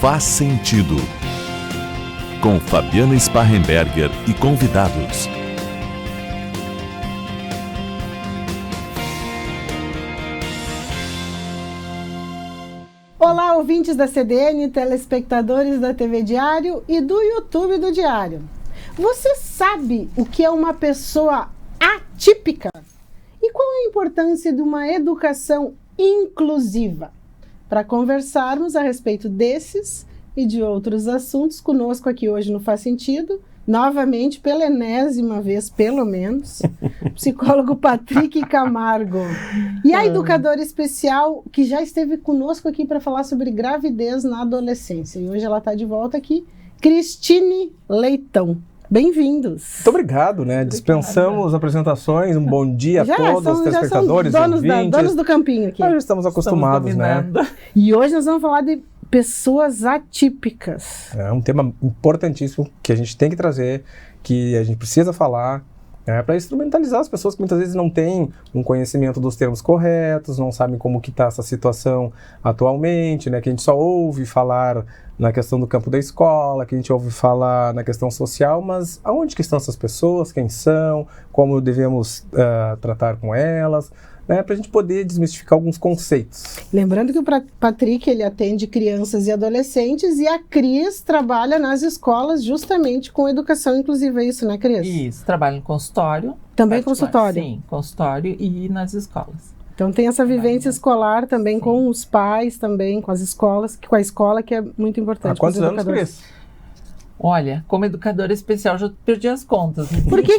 Faz Sentido, com Fabiana Sparrenberger e convidados. Olá, ouvintes da CDN, telespectadores da TV Diário e do YouTube do Diário. Você sabe o que é uma pessoa atípica? E qual a importância de uma educação inclusiva? Para conversarmos a respeito desses e de outros assuntos, conosco aqui hoje no Faz Sentido, novamente, pela enésima vez, pelo menos, psicólogo Patrick Camargo. E a educadora especial que já esteve conosco aqui para falar sobre gravidez na adolescência. E hoje ela está de volta aqui, Cristine Leitão. Bem-vindos. Muito obrigado, né? Dispensamos apresentações, um bom dia a todos os telespectadores, ouvintes. Donos do campinho aqui. Nós já estamos acostumados, né? E hoje nós vamos falar de pessoas atípicas. É um tema importantíssimo que a gente tem que trazer, que a gente precisa falar, para instrumentalizar as pessoas que muitas vezes não têm um conhecimento dos termos corretos, não sabem como que está essa situação atualmente, né? Que a gente só ouve falar na questão do campo da escola, que a gente ouve falar na questão social, mas aonde que estão essas pessoas, quem são, como devemos tratar com elas, né, para a gente poder desmistificar alguns conceitos. Lembrando que o Patrick ele atende crianças e adolescentes e a Cris trabalha nas escolas justamente com educação inclusiva, é isso, né, Cris? Isso, trabalho em consultório. Também consultório? Sim, consultório e nas escolas. Então tem essa vivência escolar também, sim, com os pais também, com as escolas, com a escola, que é muito importante. Há quantos anos, Cris? Olha, como educadora especial, já perdi as contas. Por que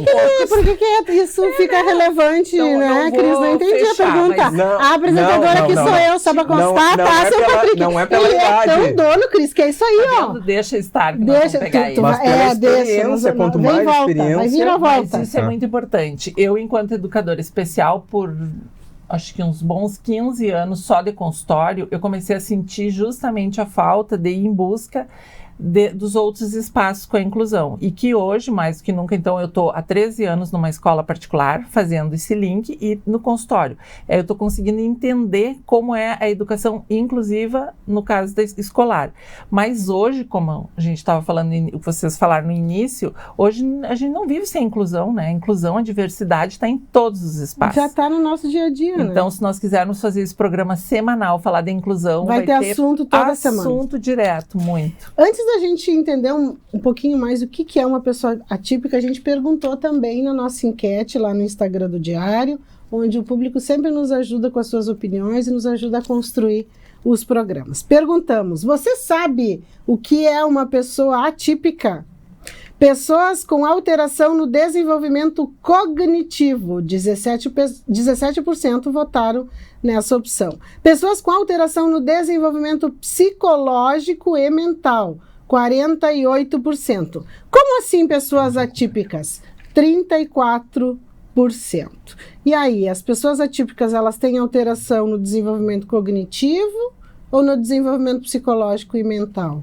isso fica relevante, né, Cris? Não entendi a pergunta. A apresentadora aqui sou eu, só pra constar, tá, seu Patrick? Não é pela idade. Ele é tão dono, Cris, que é isso aí, ó. Deixa estar, que nós vamos pegar isso. Mas pela experiência, quanto mais experiência... Vai vir a volta. Mas isso é muito importante. Eu, enquanto educadora especial, por... acho que uns bons 15 anos só de consultório, eu comecei a sentir justamente a falta de ir em busca dos outros espaços com a inclusão. E que hoje, mais do que nunca, então, eu estou há 13 anos numa escola particular, fazendo esse link, e no consultório. Eu estou conseguindo entender como é a educação inclusiva no caso escolar. Mas hoje, como a gente estava falando, vocês falaram no início, hoje a gente não vive sem inclusão, né? A inclusão, a diversidade está em todos os espaços. Já está no nosso dia a dia, né? Então, se nós quisermos fazer esse programa semanal, falar da inclusão, vai ter assunto toda semana. Assunto direto, muito. Antes da gente entender um pouquinho mais o que é uma pessoa atípica, a gente perguntou também na nossa enquete lá no Instagram do Diário, onde o público sempre nos ajuda com as suas opiniões e nos ajuda a construir os programas. Perguntamos: você sabe o que é uma pessoa atípica? Pessoas com alteração no desenvolvimento cognitivo, 17% votaram nessa opção. Pessoas com alteração no desenvolvimento psicológico e mental, 48%. Como assim pessoas atípicas? 34%. E aí, as pessoas atípicas, elas têm alteração no desenvolvimento cognitivo ou no desenvolvimento psicológico e mental?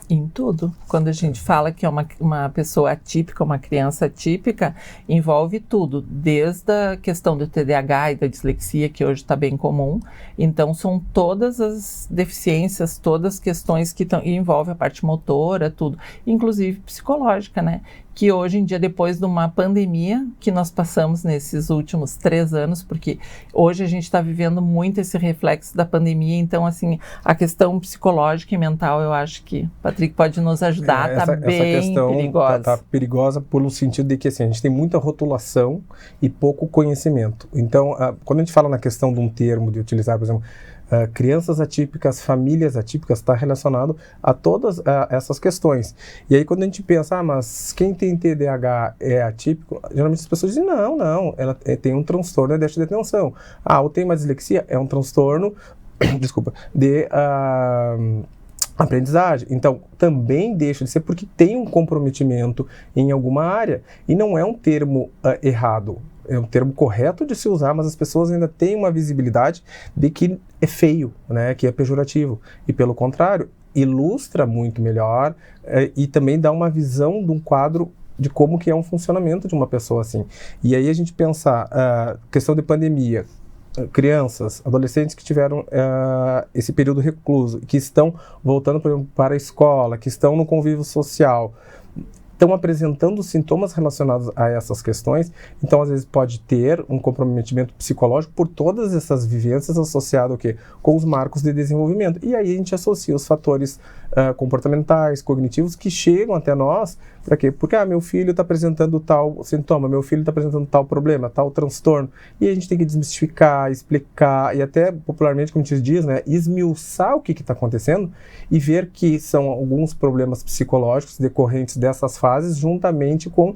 Em tudo. Quando a gente fala que é uma pessoa atípica, uma criança atípica, envolve tudo, desde a questão do TDAH e da dislexia, que hoje está bem comum. Então, são todas as deficiências, todas as questões que envolvem a parte motora, tudo, inclusive psicológica, né? Que hoje em dia, depois de uma pandemia que nós passamos nesses últimos 3 anos, porque hoje a gente está vivendo muito esse reflexo da pandemia, então, assim, a questão psicológica e mental, eu acho que o Patrick pode nos ajudar, está bem essa questão perigosa. Tá perigosa pelo sentido de que, assim, a gente tem muita rotulação e pouco conhecimento. Então, quando a gente fala na questão de um termo, de utilizar, por exemplo, crianças atípicas, famílias atípicas, está relacionado a todas essas questões. E aí, quando a gente pensa, mas quem tem TDAH é atípico, geralmente as pessoas dizem, não, ela tem um transtorno de déficit de atenção. Ou tem uma dislexia, é um transtorno, de aprendizagem. Então, também deixa de ser porque tem um comprometimento em alguma área. E não é um termo errado. É um termo correto de se usar, mas as pessoas ainda têm uma visibilidade de que é feio, né, que é pejorativo. E, pelo contrário, ilustra muito melhor e também dá uma visão de um quadro de como que é um funcionamento de uma pessoa assim. E aí a gente pensar, questão de pandemia, crianças, adolescentes que tiveram esse período recluso, que estão voltando, por exemplo, para a escola, que estão no convívio social, estão apresentando sintomas relacionados a essas questões, então às vezes pode ter um comprometimento psicológico por todas essas vivências associado ao quê? Com os marcos de desenvolvimento. E aí a gente associa os fatores comportamentais, cognitivos, que chegam até nós, para quê? Porque meu filho está apresentando tal sintoma, meu filho está apresentando tal problema, tal transtorno, e a gente tem que desmistificar, explicar, e até popularmente, como a gente diz, né, esmiuçar o que está acontecendo, e ver que são alguns problemas psicológicos decorrentes dessas fases, juntamente com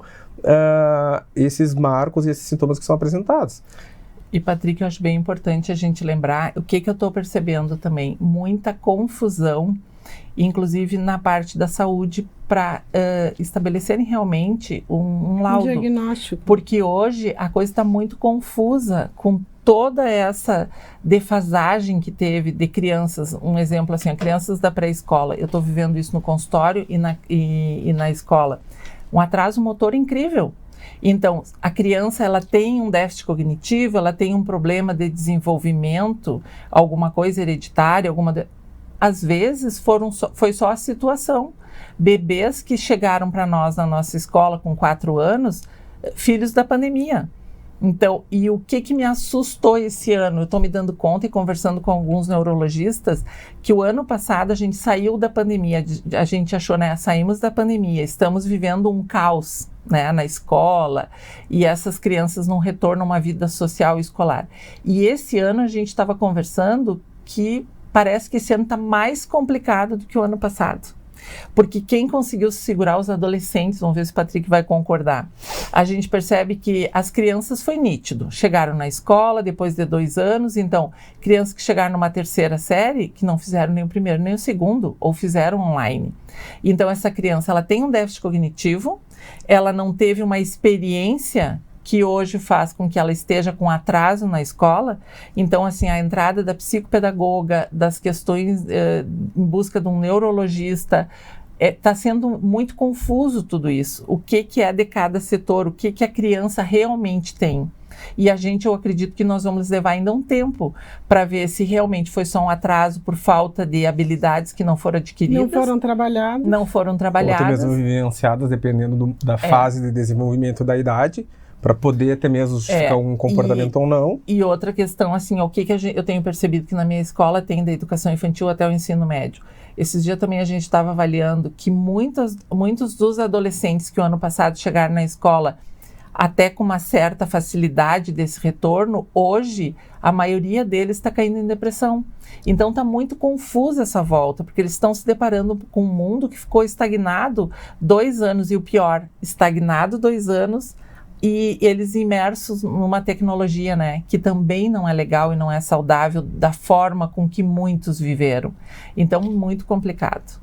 esses marcos e esses sintomas que são apresentados. E, Patrick, eu acho bem importante a gente lembrar o que eu estou percebendo também, muita confusão, inclusive na parte da saúde, para estabelecerem realmente um laudo. Um diagnóstico. Porque hoje a coisa está muito confusa com toda essa defasagem que teve de crianças. Um exemplo assim, crianças da pré-escola. Eu estou vivendo isso no consultório e na escola. Um atraso motor incrível. Então, a criança, ela tem um déficit cognitivo, ela tem um problema de desenvolvimento, alguma coisa hereditária, às vezes foi só a situação. Bebês que chegaram para nós na nossa escola com 4 anos, filhos da pandemia. Então, e o que me assustou esse ano? Eu estou me dando conta e conversando com alguns neurologistas que o ano passado a gente saiu da pandemia, a gente achou, né, saímos da pandemia, estamos vivendo um caos, né, na escola, e essas crianças não retornam a uma vida social e escolar. E esse ano a gente estava conversando que parece que esse ano está mais complicado do que o ano passado. Porque quem conseguiu segurar os adolescentes, vamos ver se o Patrick vai concordar, a gente percebe que as crianças foi nítido, chegaram na escola depois de 2 anos, então crianças que chegaram numa 3ª série, que não fizeram nem o primeiro nem o segundo, ou fizeram online. Então essa criança, ela tem um déficit cognitivo, ela não teve uma experiência que hoje faz com que ela esteja com atraso na escola. Então, assim, a entrada da psicopedagoga, das questões em busca de um neurologista, está sendo muito confuso tudo isso. O que é de cada setor, o que a criança realmente tem. E eu acredito que nós vamos levar ainda um tempo para ver se realmente foi só um atraso por falta de habilidades que não foram adquiridas. Não foram trabalhadas. Ou até mesmo vivenciadas, dependendo da fase de desenvolvimento da idade, para poder até mesmo justificar um comportamento ou não. E outra questão, assim, o que eu tenho percebido que na minha escola tem da educação infantil até o ensino médio. Esses dias também a gente estava avaliando que muitos dos adolescentes que o ano passado chegaram na escola até com uma certa facilidade desse retorno, hoje a maioria deles está caindo em depressão. Então está muito confusa essa volta, porque eles estão se deparando com um mundo que ficou estagnado 2 anos, e o pior, estagnado 2 anos, e eles imersos numa tecnologia, né, que também não é legal e não é saudável da forma com que muitos viveram. Então, muito complicado.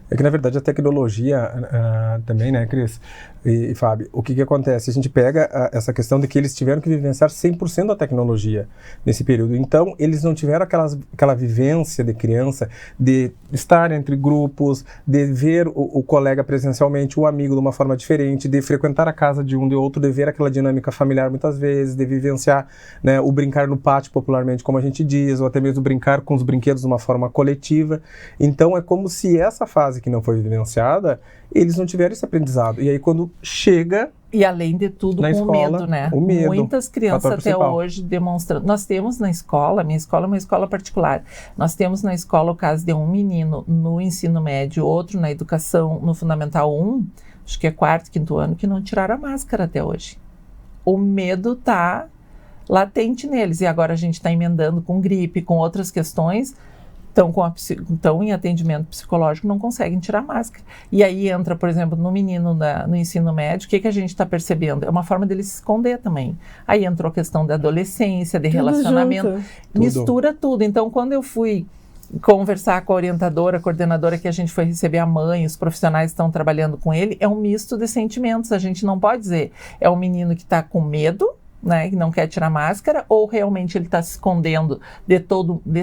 É que, na verdade, a tecnologia também, né, Cris e Fábio, o que acontece? A gente pega essa questão de que eles tiveram que vivenciar 100% da tecnologia nesse período. Então, eles não tiveram aquela vivência de criança, de estar entre grupos, de ver o colega presencialmente, o amigo de uma forma diferente, de frequentar a casa de um de outro, de ver aquela dinâmica familiar muitas vezes, de vivenciar, né, o brincar no pátio, popularmente, como a gente diz, ou até mesmo brincar com os brinquedos de uma forma coletiva. Então, é como se essa fase que não foi vivenciada, eles não tiveram esse aprendizado. E aí, quando chega... E além de tudo, com escola, o medo, né? O medo, muitas crianças até hoje demonstrando... Nós temos na escola, minha escola é uma escola particular, nós temos na escola o caso de um menino no ensino médio, outro na educação, no Fundamental 1, acho que é 4º, 5º ano, que não tiraram a máscara até hoje. O medo está latente neles. E agora a gente está emendando com gripe, com outras questões... Estão em atendimento psicológico, não conseguem tirar máscara. E aí entra, por exemplo, no menino no ensino médio, o que a gente está percebendo? É uma forma dele se esconder também. Aí entrou a questão da adolescência, de relacionamento, mistura tudo. Então, quando eu fui conversar com a orientadora, a coordenadora, que a gente foi receber a mãe, os profissionais estão trabalhando com ele, é um misto de sentimentos. A gente não pode dizer, é um menino que está com medo, né, que não quer tirar máscara, ou realmente ele está se escondendo de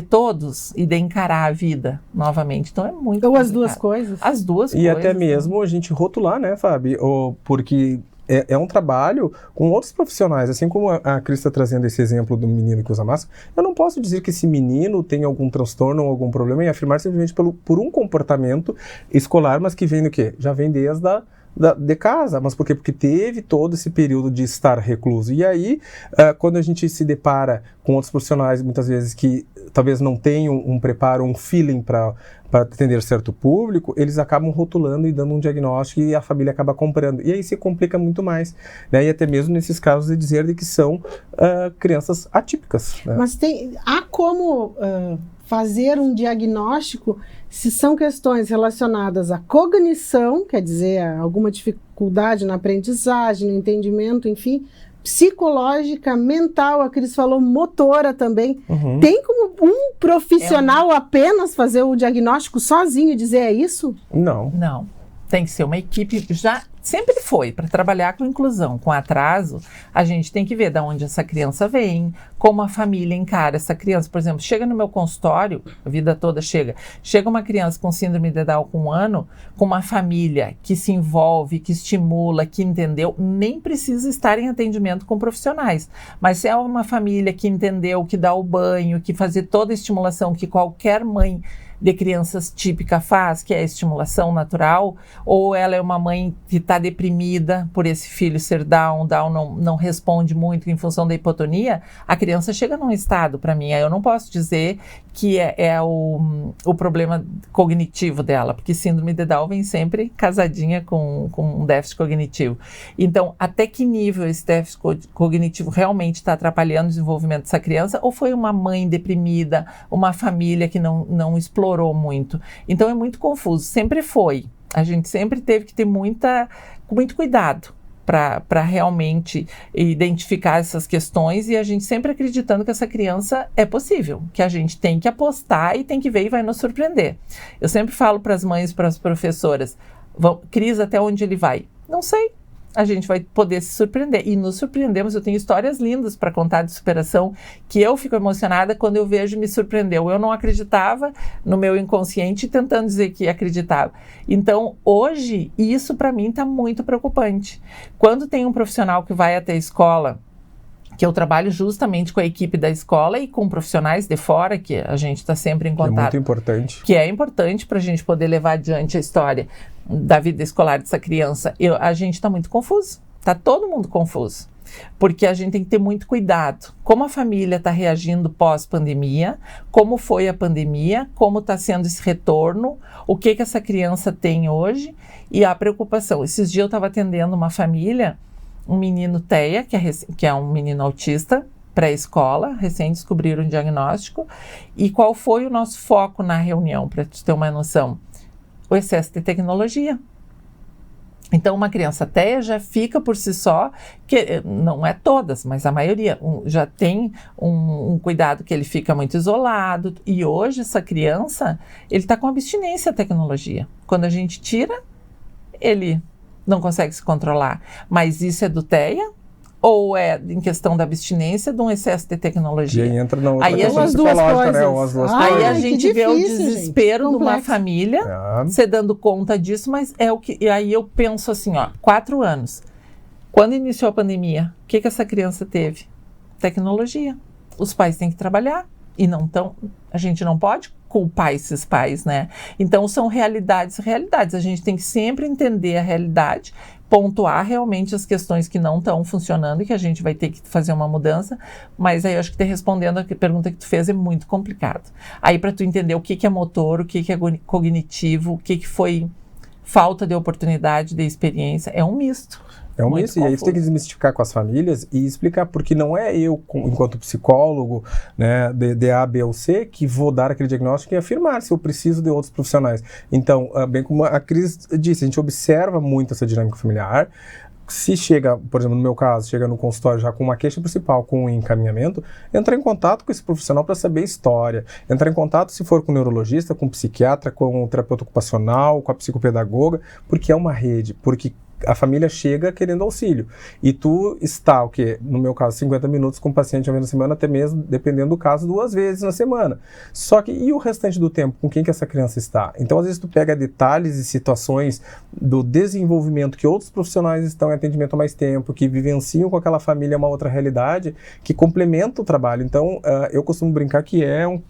todos e de encarar a vida novamente. Então é muito complicado. As duas coisas. As duas e coisas. Até mesmo a gente rotular, né, Fábio? Porque é um trabalho com outros profissionais, assim como a Cris está trazendo esse exemplo do menino que usa máscara. Eu não posso dizer que esse menino tem algum transtorno ou algum problema e afirmar simplesmente por um comportamento escolar, mas que vem do quê? Já vem desde de casa. Mas por quê? Porque teve todo esse período de estar recluso. E aí, quando a gente se depara com outros profissionais, muitas vezes que talvez não tenham um preparo, um feeling para atender certo público, eles acabam rotulando e dando um diagnóstico e a família acaba comprando. E aí se complica muito mais, né? E até mesmo nesses casos de dizer de que são crianças atípicas, né? Mas há como fazer um diagnóstico se são questões relacionadas à cognição, quer dizer, alguma dificuldade na aprendizagem, no entendimento, enfim, psicológica, mental, a Cris falou, motora também. Uhum. Tem como um profissional apenas fazer o diagnóstico sozinho e dizer é isso? Não. Não. Tem que ser uma equipe, já sempre foi, para trabalhar com inclusão, com atraso, a gente tem que ver de onde essa criança vem, como a família encara essa criança. Por exemplo, chega no meu consultório, a vida toda chega uma criança com síndrome de Down com 1 ano, com uma família que se envolve, que estimula, que entendeu, nem precisa estar em atendimento com profissionais. Mas se é uma família que entendeu, que dá o banho, que fazer toda a estimulação que qualquer mãe de crianças típica faz, que é a estimulação natural, ou ela é uma mãe que está deprimida por esse filho ser Down não responde muito em função da hipotonia, a criança chega num estado, para mim, eu não posso dizer que é o problema cognitivo dela, porque síndrome de Down vem sempre casadinha com um déficit cognitivo. Então, até que nível esse déficit cognitivo realmente está atrapalhando o desenvolvimento dessa criança, ou foi uma mãe deprimida, uma família que não explorou muito. Então é muito confuso, sempre foi. A gente sempre teve que ter muito cuidado para realmente identificar essas questões e a gente sempre acreditando que essa criança é possível, que a gente tem que apostar e tem que ver e vai nos surpreender. Eu sempre falo para as mães, para as professoras, Cris, até onde ele vai? Não sei. A gente vai poder se surpreender. E nos surpreendemos. Eu tenho histórias lindas para contar de superação que eu fico emocionada quando eu vejo me surpreendeu. Eu não acreditava no meu inconsciente tentando dizer que acreditava. Então, hoje, isso para mim está muito preocupante. Quando tem um profissional que vai até a escola, que eu trabalho justamente com a equipe da escola e com profissionais de fora, que a gente está sempre em contato. É muito importante. Que é importante para a gente poder levar adiante a história da vida escolar dessa criança. A gente está muito confuso, está todo mundo confuso, porque a gente tem que ter muito cuidado. Como a família está reagindo pós-pandemia, como foi a pandemia, como está sendo esse retorno, o que essa criança tem hoje e a preocupação. Esses dias eu estava atendendo uma família, um menino TEA, que é um menino autista, pré-escola, recém descobriram o diagnóstico. E qual foi o nosso foco na reunião, para tu ter uma noção? O excesso de tecnologia. Então, uma criança TEA já fica por si só, que não é todas, mas a maioria, já tem um cuidado que ele fica muito isolado. E hoje, essa criança, ele está com abstinência à tecnologia. Quando a gente tira, ele não consegue se controlar. Mas isso é do TEA? Ou é em questão da abstinência, de um excesso de tecnologia? E aí entra na outra aí questão psicológica, né? As duas Aí coisas. a gente vê o desespero gente. de uma família se dando conta disso, mas é o que... E aí eu penso assim, 4 anos. Quando iniciou a pandemia, o que essa criança teve? Tecnologia. Os pais têm que trabalhar e não estão... A gente não pode culpar esses pais, né? Então são realidades. A gente tem que sempre entender a realidade, pontuar realmente as questões que não estão funcionando e que a gente vai ter que fazer uma mudança, mas aí eu acho que respondendo a pergunta que tu fez é muito complicado. Aí para tu entender o que é motor, o que é cognitivo, o que foi falta de oportunidade, de experiência, é um misto. É um misto, e aí você tem que desmistificar com as famílias e explicar, porque não é eu, enquanto psicólogo, né, de A, B ou C, que vou dar aquele diagnóstico e afirmar se eu preciso de outros profissionais. Então, bem como a Cris disse, a gente observa muito essa dinâmica familiar. Se chega, por exemplo, no meu caso, chega no consultório já com uma queixa principal, com um encaminhamento, entrar em contato com esse profissional para saber a história, entrar em contato, se for com o neurologista, com o psiquiatra, com o terapeuta ocupacional, com a psicopedagoga, porque é uma rede, porque a família chega querendo auxílio. E tu está, no meu caso, 50 minutos com o paciente uma vez na semana, até mesmo, dependendo do caso, 2 vezes na semana. Só que, e o restante do tempo, com quem que essa criança está? Então, às vezes, tu pega detalhes e situações do desenvolvimento que outros profissionais estão em atendimento há mais tempo, que vivenciam com aquela família uma outra realidade, que complementa o trabalho. Então, eu costumo brincar que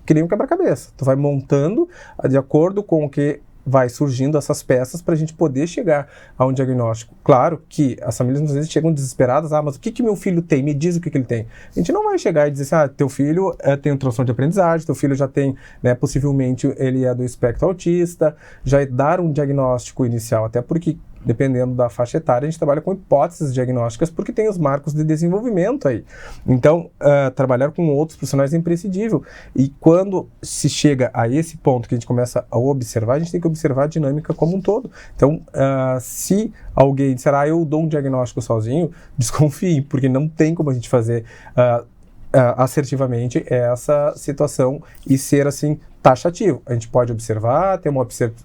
que nem um quebra-cabeça. Tu vai montando de acordo com o que vai surgindo essas peças para a gente poder chegar a um diagnóstico. Claro que as famílias às vezes chegam desesperadas, mas o que meu filho tem? Me diz o que ele tem. A gente não vai chegar e dizer assim, teu filho tem um transtorno de aprendizagem, teu filho já tem, né, possivelmente ele é do espectro autista, já dar um diagnóstico inicial, até porque dependendo da faixa etária, a gente trabalha com hipóteses diagnósticas porque tem os marcos de desenvolvimento aí. Então, trabalhar com outros profissionais é imprescindível. E quando se chega a esse ponto que a gente começa a observar, a gente tem que observar a dinâmica como um todo. Então, se alguém disser, eu dou um diagnóstico sozinho, desconfie, porque não tem como a gente fazer assertivamente essa situação e ser assim taxativo. A gente pode observar, ter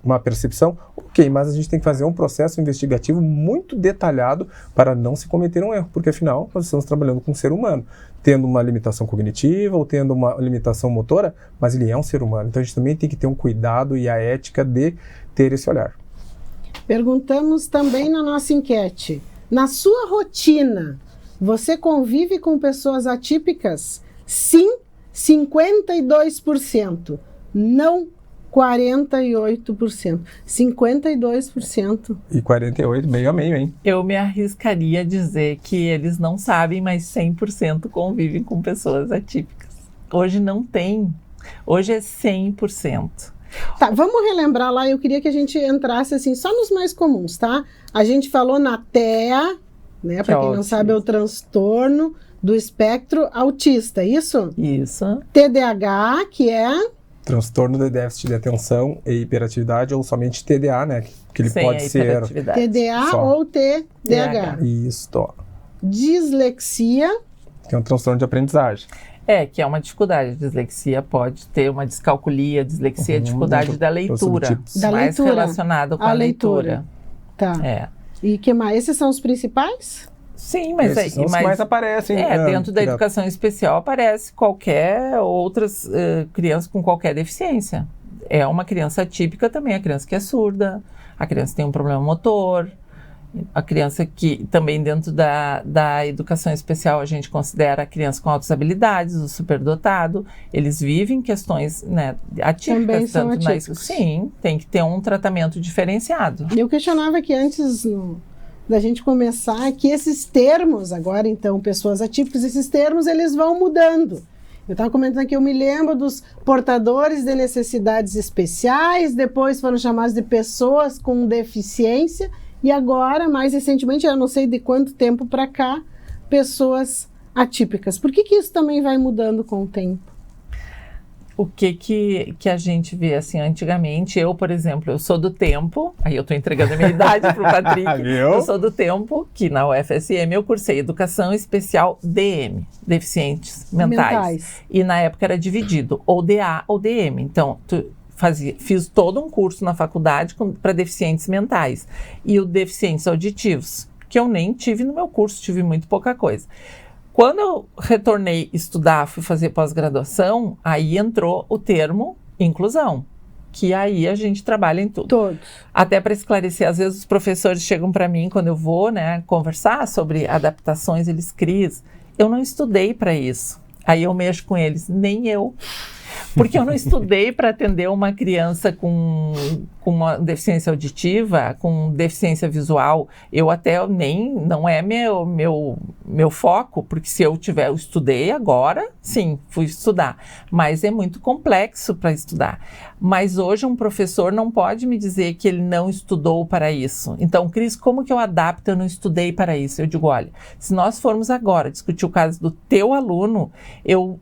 uma percepção, ok, mas a gente tem que fazer um processo investigativo muito detalhado para não se cometer um erro, porque afinal nós estamos trabalhando com um ser humano, tendo uma limitação cognitiva ou tendo uma limitação motora, mas ele é um ser humano. Então a gente também tem que ter um cuidado e a ética de ter esse olhar. Perguntamos também na nossa enquete, na sua rotina, você convive com pessoas atípicas? Sim, 52%. Não, 48%. 52%. E 48%, meio a meio, hein? Eu me arriscaria a dizer que eles não sabem, mas 100% convivem com pessoas atípicas. Hoje não tem. Hoje é 100%. Tá, vamos relembrar lá, eu queria que a gente entrasse assim, só nos mais comuns, tá? A gente falou na TEA, né? Para quem não sabe, é o transtorno do espectro autista, isso? Isso. TDAH, que é... transtorno de déficit de atenção e hiperatividade, ou somente TDA, né? Que ele pode ser TDA só. Ou TDAH. Isso. Dislexia. Que é um transtorno de aprendizagem. Que é uma dificuldade. A dislexia pode ter uma descalculia, dislexia, dificuldade da leitura. Mais relacionado com a leitura. Tá. E que mais? Esses são os principais? Sim, mas esses são os que mais aparecem. Dentro da educação especial aparece qualquer outras crianças com qualquer deficiência. É uma criança atípica também, a criança que é surda, a criança que tem um problema motor, a criança que também dentro da educação especial a gente considera a criança com altas habilidades, o superdotado. Eles vivem questões, né, atípicas. Também são atípicos. Sim, tem que ter um tratamento diferenciado. Eu questionava aqui antes da gente começar que esses termos, agora então, pessoas atípicas, esses termos eles vão mudando. Eu estava comentando aqui, eu me lembro dos portadores de necessidades especiais, depois foram chamados de pessoas com deficiência, e agora, mais recentemente, eu não sei de quanto tempo para cá, pessoas atípicas. Por que isso também vai mudando com o tempo? O que a gente vê, assim, antigamente, eu, por exemplo, eu sou do tempo, aí eu estou entregando a minha idade para o Patrick, eu sou do tempo que na UFSM eu cursei Educação Especial DM, Deficientes Mentais. E na época era dividido, ou DA ou DM, então fiz todo um curso na faculdade para deficientes mentais e o deficientes auditivos, que eu nem tive no meu curso, tive muito pouca coisa. Quando eu retornei estudar, fui fazer pós-graduação, aí entrou o termo inclusão, que aí a gente trabalha em tudo. Todos. Até para esclarecer, às vezes os professores chegam para mim quando eu vou, né, conversar sobre adaptações, eles criam. Eu não estudei para isso. Aí eu mexo com eles, nem eu. Porque eu não estudei para atender uma criança com uma deficiência auditiva, com deficiência visual. Eu até não é meu foco, porque se eu estudei agora, sim, fui estudar. Mas é muito complexo para estudar. Mas hoje um professor não pode me dizer que ele não estudou para isso. Então, Cris, como que eu adapto? Eu não estudei para isso. Eu digo, olha, se nós formos agora discutir o caso do teu aluno,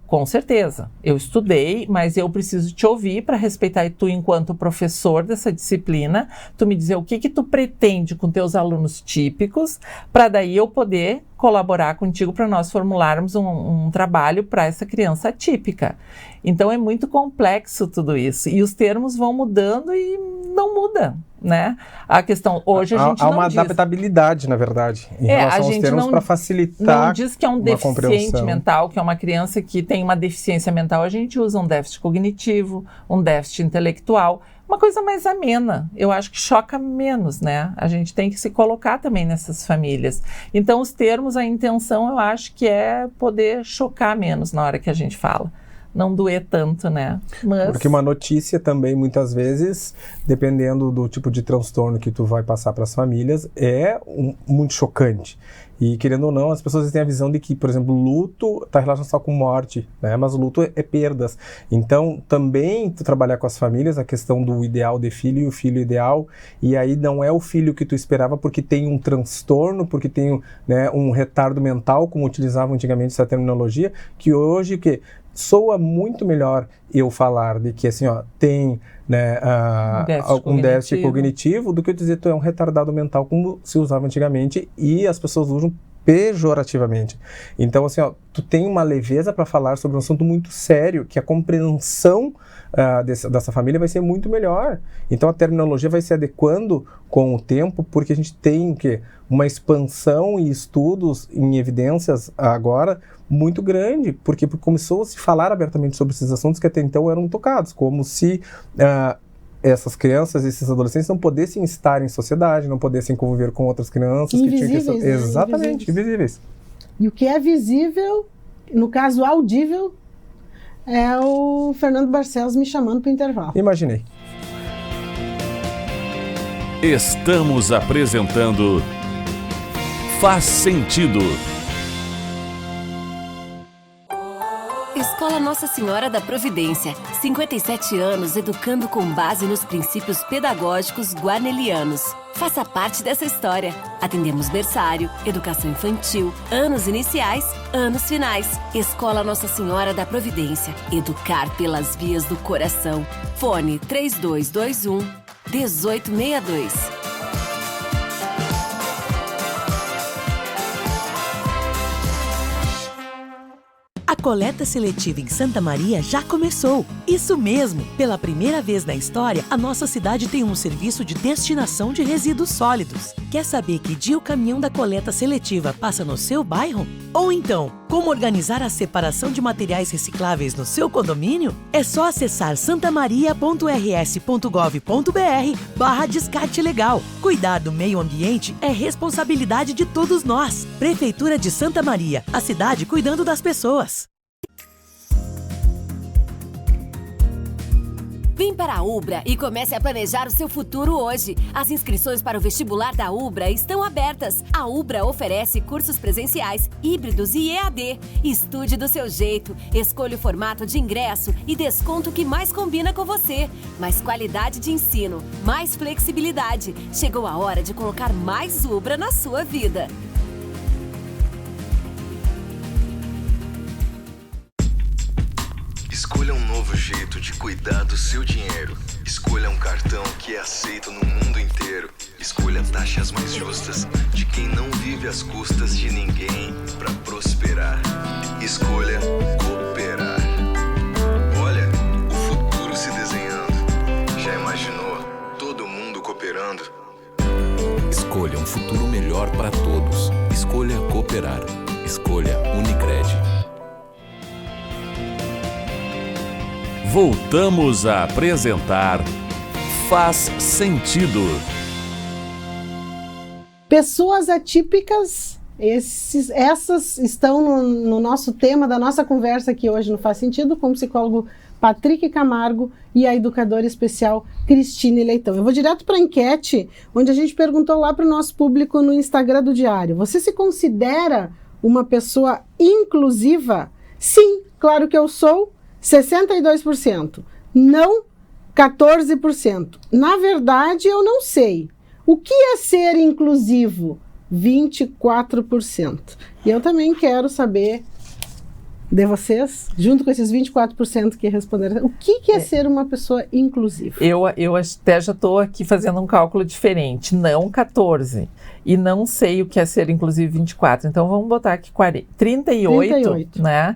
com certeza, eu estudei, mas eu preciso te ouvir para respeitar tu enquanto professor dessa disciplina, tu me dizer o que tu pretende com teus alunos típicos, para daí eu poder colaborar contigo para nós formularmos um trabalho para essa criança atípica. Então é muito complexo tudo isso, e os termos vão mudando e não muda, né? A questão, hoje a gente há não uma diz... adaptabilidade, na verdade, em relação aos termos para facilitar. Não diz que é um deficiente mental, que é uma criança que tem uma deficiência mental. A gente usa um déficit cognitivo, um déficit intelectual, uma coisa mais amena. Eu acho que choca menos, né? A gente tem que se colocar também nessas famílias. Então, os termos, a intenção, eu acho que é poder chocar menos na hora que a gente fala. Não doer tanto, né? Porque uma notícia também, muitas vezes, dependendo do tipo de transtorno que tu vai passar para as famílias, é muito chocante. E, querendo ou não, as pessoas têm a visão de que, por exemplo, luto está relacionado só com morte, né? Mas o luto é perdas. Então, também tu trabalhar com as famílias, a questão do ideal de filho e o filho ideal, e aí não é o filho que tu esperava porque tem um transtorno, porque tem, né, um retardo mental, como utilizavam antigamente essa terminologia, que hoje, que soa muito melhor eu falar de que, assim, ó, tem, né, um déficit cognitivo do que eu dizer que tu é um retardado mental, como se usava antigamente, e as pessoas usam pejorativamente. Então, assim, ó, tu tem uma leveza para falar sobre um assunto muito sério, que a compreensão dessa família vai ser muito melhor. Então, a terminologia vai se adequando com o tempo, porque a gente tem uma expansão e estudos em evidências agora muito grande, porque começou a se falar abertamente sobre esses assuntos que até então eram tocados, como se essas crianças, esses adolescentes não pudessem estar em sociedade, não pudessem conviver com outras crianças. Invisíveis, que tinham que... né? Exatamente, invisíveis. E o que é visível, no caso audível, é o Fernando Barcelos me chamando para o intervalo. Imaginei. Estamos apresentando Faz Sentido. Escola Nossa Senhora da Providência, 57 anos educando com base nos princípios pedagógicos guarnelianos. Faça parte dessa história. Atendemos berçário, educação infantil, anos iniciais, anos finais. Escola Nossa Senhora da Providência, educar pelas vias do coração. Fone 3221-1862. A coleta seletiva em Santa Maria já começou. Isso mesmo! Pela primeira vez na história, a nossa cidade tem um serviço de destinação de resíduos sólidos. Quer saber que dia o caminhão da coleta seletiva passa no seu bairro? Ou então, como organizar a separação de materiais recicláveis no seu condomínio? É só acessar santamaria.rs.gov.br/descarte legal. Cuidar do meio ambiente é responsabilidade de todos nós. Prefeitura de Santa Maria, a cidade cuidando das pessoas. Vem para a Ubra e comece a planejar o seu futuro hoje. As inscrições para o vestibular da Ubra estão abertas. A Ubra oferece cursos presenciais, híbridos e EAD. Estude do seu jeito, escolha o formato de ingresso e desconto que mais combina com você. Mais qualidade de ensino, mais flexibilidade. Chegou a hora de colocar mais Ubra na sua vida. Escolha um novo jeito de cuidar do seu dinheiro. Escolha um cartão que é aceito no mundo inteiro. Escolha taxas mais justas de quem não vive às custas de ninguém para prosperar. Escolha cooperar. Olha, o futuro se desenhando. Já imaginou todo mundo cooperando? Escolha um futuro melhor para todos. Escolha cooperar. Escolha Unicred. Voltamos a apresentar Faz Sentido. Pessoas atípicas, essas estão no nosso tema da nossa conversa aqui hoje no Faz Sentido, com o psicólogo Patrick Camargo e a educadora especial Cristine Leitão. Eu vou direto para a enquete, onde a gente perguntou lá para o nosso público no Instagram do Diário. Você se considera uma pessoa inclusiva? Sim, claro que eu sou. 62%. Não, 14%. Na verdade, eu não sei. O que é ser inclusivo? 24%. E eu também quero saber de vocês, junto com esses 24% que responderam, o que é ser uma pessoa inclusiva? Eu até já estou aqui fazendo um cálculo diferente. Não 14%. E não sei o que é ser inclusive 24%. Então, vamos botar aqui 38%, né?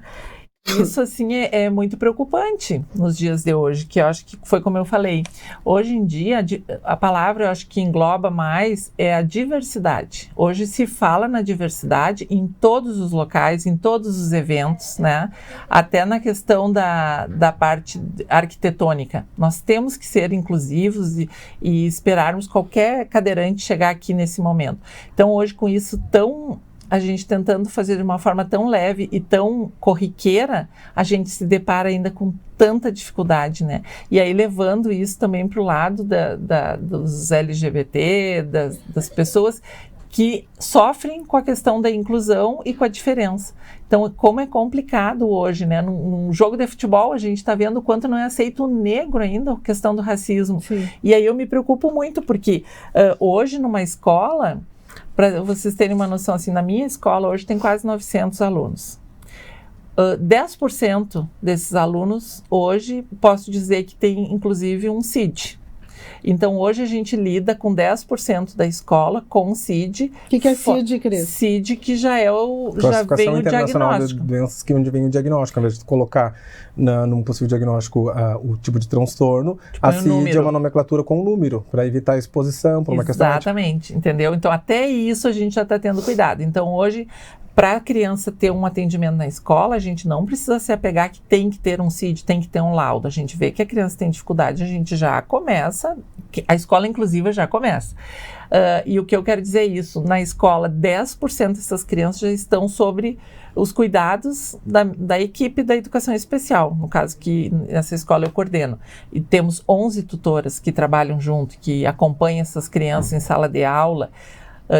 Isso, assim, é muito preocupante nos dias de hoje, que eu acho que foi como eu falei. Hoje em dia, a palavra eu acho que engloba mais é a diversidade. Hoje se fala na diversidade em todos os locais, em todos os eventos, né? Até na questão da parte arquitetônica. Nós temos que ser inclusivos e esperarmos qualquer cadeirante chegar aqui nesse momento. Então, hoje, com isso a gente tentando fazer de uma forma tão leve e tão corriqueira, a gente se depara ainda com tanta dificuldade, né? E aí levando isso também para o lado dos LGBT, das pessoas que sofrem com a questão da inclusão e com a diferença. Então, como é complicado hoje, né? Num jogo de futebol, a gente está vendo o quanto não é aceito o negro ainda, a questão do racismo. Sim. E aí eu me preocupo muito, porque hoje numa escola, para vocês terem uma noção, assim, na minha escola hoje tem quase 900 alunos. 10% desses alunos hoje, posso dizer que tem inclusive um CID. Então, hoje a gente lida com 10% da escola com CID. O que é CID, Cris? CID, que já vem o diagnóstico. De doenças que onde vem o diagnóstico. Ao invés de colocar num possível diagnóstico o tipo de transtorno, a CID é uma nomenclatura com número, para evitar a exposição, por uma questão ética. Exatamente, entendeu? Então, até isso a gente já está tendo cuidado. Então, hoje, para a criança ter um atendimento na escola, a gente não precisa se apegar que tem que ter um CID, tem que ter um laudo. A gente vê que a criança tem dificuldade, a gente já começa, a escola inclusiva já começa. E o que eu quero dizer é isso, na escola 10% dessas crianças já estão sobre os cuidados da equipe da educação especial, no caso que essa escola eu coordeno. E temos 11 tutoras que trabalham junto, que acompanham essas crianças em sala de aula,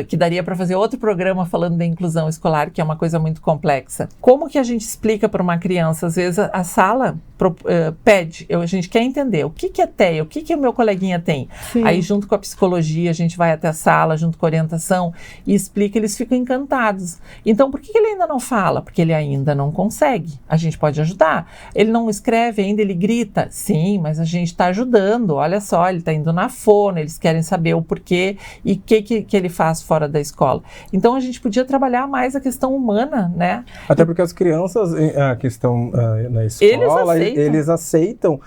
que daria para fazer outro programa falando da inclusão escolar, que é uma coisa muito complexa. Como que a gente explica para uma criança? Às vezes a sala pede, a gente quer entender o que é TEA, o que o meu coleguinha tem. Sim. Aí junto com a psicologia, a gente vai até a sala, junto com a orientação, e explica, eles ficam encantados. Então, por que ele ainda não fala? Porque ele ainda não consegue. A gente pode ajudar. Ele não escreve ainda, ele grita. Sim, mas a gente está ajudando. Olha só, ele está indo na fono, eles querem saber o porquê e o que ele faz fora da escola. Então, a gente podia trabalhar mais a questão humana, né? Até porque as crianças que estão na escola, eles aceitam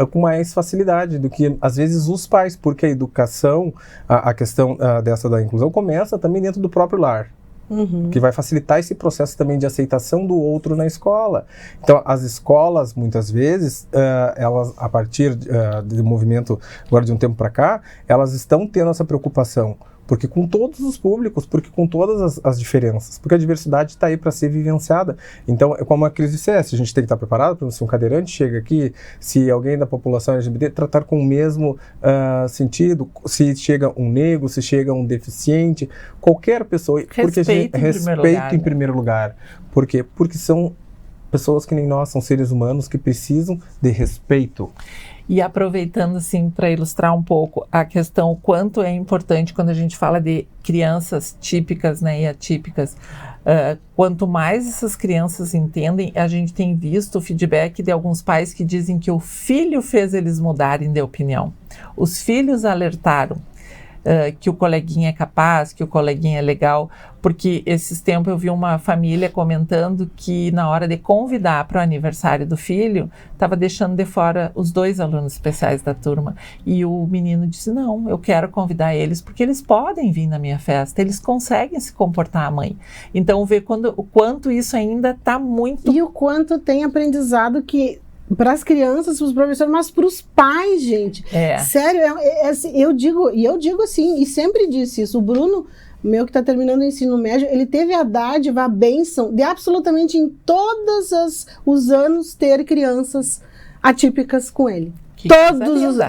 com mais facilidade do que, às vezes, os pais, porque a educação, a questão dessa da inclusão começa também dentro do próprio lar. Uhum. Que vai facilitar esse processo também de aceitação do outro na escola. Então, as escolas, muitas vezes, elas, a partir do movimento, agora de um tempo para cá, elas estão tendo essa preocupação. Porque com todos os públicos, porque com todas as diferenças, porque a diversidade está aí para ser vivenciada. Então, é como a Cris dissesse, a gente tem que estar preparado para se um cadeirante chega aqui, se alguém da população LGBT, tratar com o mesmo sentido, se chega um negro, se chega um deficiente, qualquer pessoa, porque a gente respeita em primeiro lugar. Por quê? Porque são pessoas que nem nós, são seres humanos que precisam de respeito. E aproveitando, assim, para ilustrar um pouco a questão, o quanto é importante quando a gente fala de crianças típicas, né, e atípicas, quanto mais essas crianças entendem, a gente tem visto o feedback de alguns pais que dizem que o filho fez eles mudarem de opinião. Os filhos alertaram que o coleguinha é capaz, que o coleguinha é legal, porque esses tempos eu vi uma família comentando que na hora de convidar para o aniversário do filho, estava deixando de fora os 2 alunos especiais da turma, e o menino disse, não, eu quero convidar eles, porque eles podem vir na minha festa, eles conseguem se comportar a mãe. Então, ver o quanto isso ainda está muito... E o quanto tem aprendizado que para as crianças, para os professores, mas para os pais, gente. Sério, eu digo assim, e sempre disse isso, o Bruno, meu que está terminando o ensino médio, ele teve a dádiva, a bênção de absolutamente em todos os anos ter crianças atípicas com ele.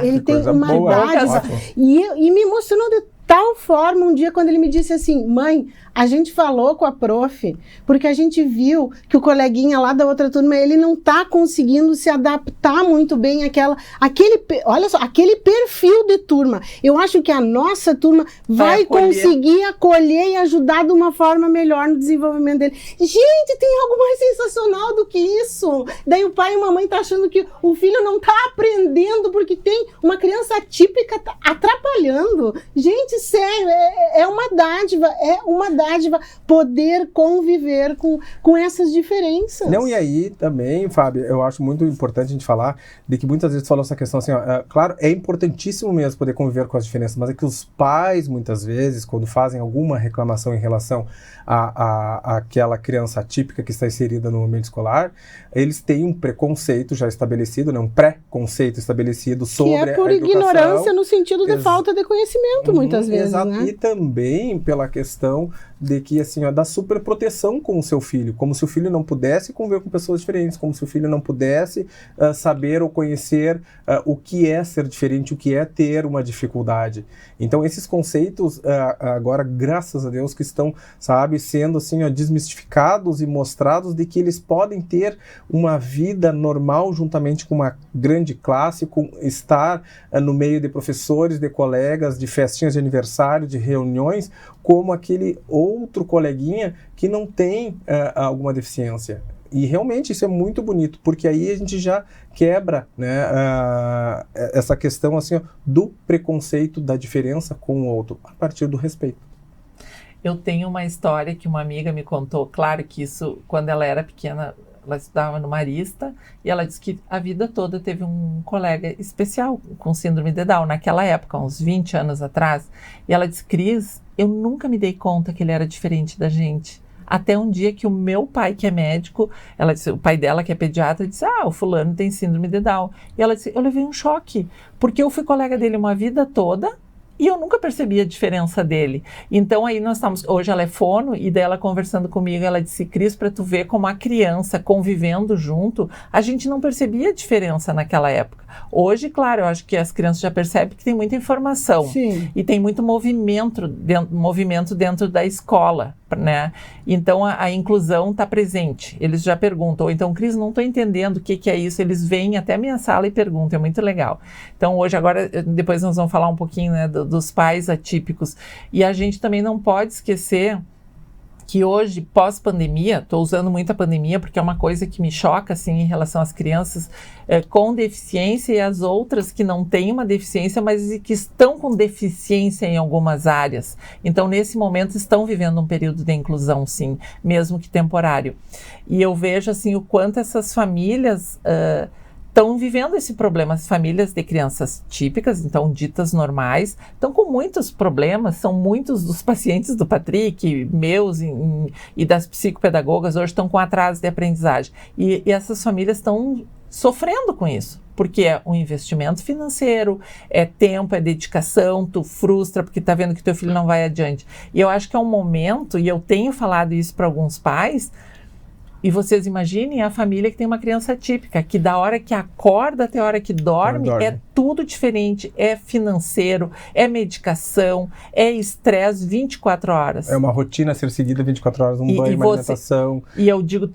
Ele tem uma dádiva. E me emocionou de tal forma um dia quando ele me disse assim, mãe, a gente falou com a prof, porque a gente viu que o coleguinha lá da outra turma, ele não está conseguindo se adaptar muito bem aquele perfil de turma. Eu acho que a nossa turma vai conseguir acolher e ajudar de uma forma melhor no desenvolvimento dele. Gente, tem algo mais sensacional do que isso. Daí o pai e a mamãe estão achando que o filho não está aprendendo porque tem uma criança atípica atrapalhando. Gente, gente, sério, é uma dádiva poder conviver com essas diferenças. Não, e aí também, Fábio, eu acho muito importante a gente falar de que muitas vezes tu falou essa questão assim, ó, claro, é importantíssimo mesmo poder conviver com as diferenças, mas é que os pais, muitas vezes, quando fazem alguma reclamação em relação àquela criança atípica que está inserida no ambiente escolar, eles têm um preconceito já estabelecido, né, um pré-conceito estabelecido sobre a educação. Que é por ignorância no sentido de falta de conhecimento, muitas vezes, exato, né? E também pela questão de que, assim, ó, da superproteção com o seu filho, como se o filho não pudesse conviver com pessoas diferentes, como se o filho não pudesse saber ou conhecer o que é ser diferente, o que é ter uma dificuldade. Então, esses conceitos, agora, graças a Deus, que estão, sabe, sendo, assim, ó, desmistificados e mostrados de que eles podem ter uma vida normal juntamente com uma grande classe, com estar no meio de professores, de colegas, de festinhas de aniversário, de reuniões, como aquele outro coleguinha que não tem alguma deficiência. E realmente isso é muito bonito, porque aí a gente já quebra, né, essa questão assim, ó, do preconceito, da diferença com o outro, a partir do respeito. Eu tenho uma história que uma amiga me contou, claro que isso, quando ela era pequena, ela estudava no Marista, e ela disse que a vida toda teve um colega especial com síndrome de Down, naquela época, uns 20 anos atrás, e ela disse, Cris, eu nunca me dei conta que ele era diferente da gente. Até um dia que o meu pai, que é médico, ela disse, o pai dela, que é pediatra, disse, o fulano tem síndrome de Down. E ela disse, eu levei um choque, porque eu fui colega dele uma vida toda, e eu nunca percebi a diferença dele. Então aí nós estamos, hoje ela é fono, e daí ela conversando comigo, ela disse, Cris, para tu ver como a criança convivendo junto, a gente não percebia a diferença naquela época. Hoje, claro, eu acho que as crianças já percebem que tem muita informação. Sim. E tem muito movimento dentro da escola, né? Então a inclusão está presente. Eles já perguntam, ou então, Cris, não estou entendendo o que é isso. Eles vêm até a minha sala e perguntam, é muito legal. Então hoje, agora, depois nós vamos falar um pouquinho, né, dos pais atípicos. E a gente também não pode esquecer que hoje, pós-pandemia, estou usando muito a pandemia porque é uma coisa que me choca, assim, em relação às crianças com deficiência e as outras que não têm uma deficiência, mas que estão com deficiência em algumas áreas. Então, nesse momento, estão vivendo um período de inclusão, sim, mesmo que temporário. E eu vejo, assim, o quanto essas famílias estão vivendo esse problema. As famílias de crianças típicas, então ditas normais, estão com muitos problemas, são muitos dos pacientes do Patrick, meus e das psicopedagogas, hoje estão com atraso de aprendizagem. E essas famílias estão sofrendo com isso, porque é um investimento financeiro, é tempo, é dedicação, tu frustra porque tá vendo que teu filho não vai adiante. E eu acho que é um momento, e eu tenho falado isso para alguns pais, e vocês imaginem a família que tem uma criança atípica, que da hora que acorda até a hora que dorme, é tudo diferente, é financeiro, é medicação, é estresse 24 horas. É uma rotina a ser seguida 24 horas, um banho, uma alimentação. E eu digo,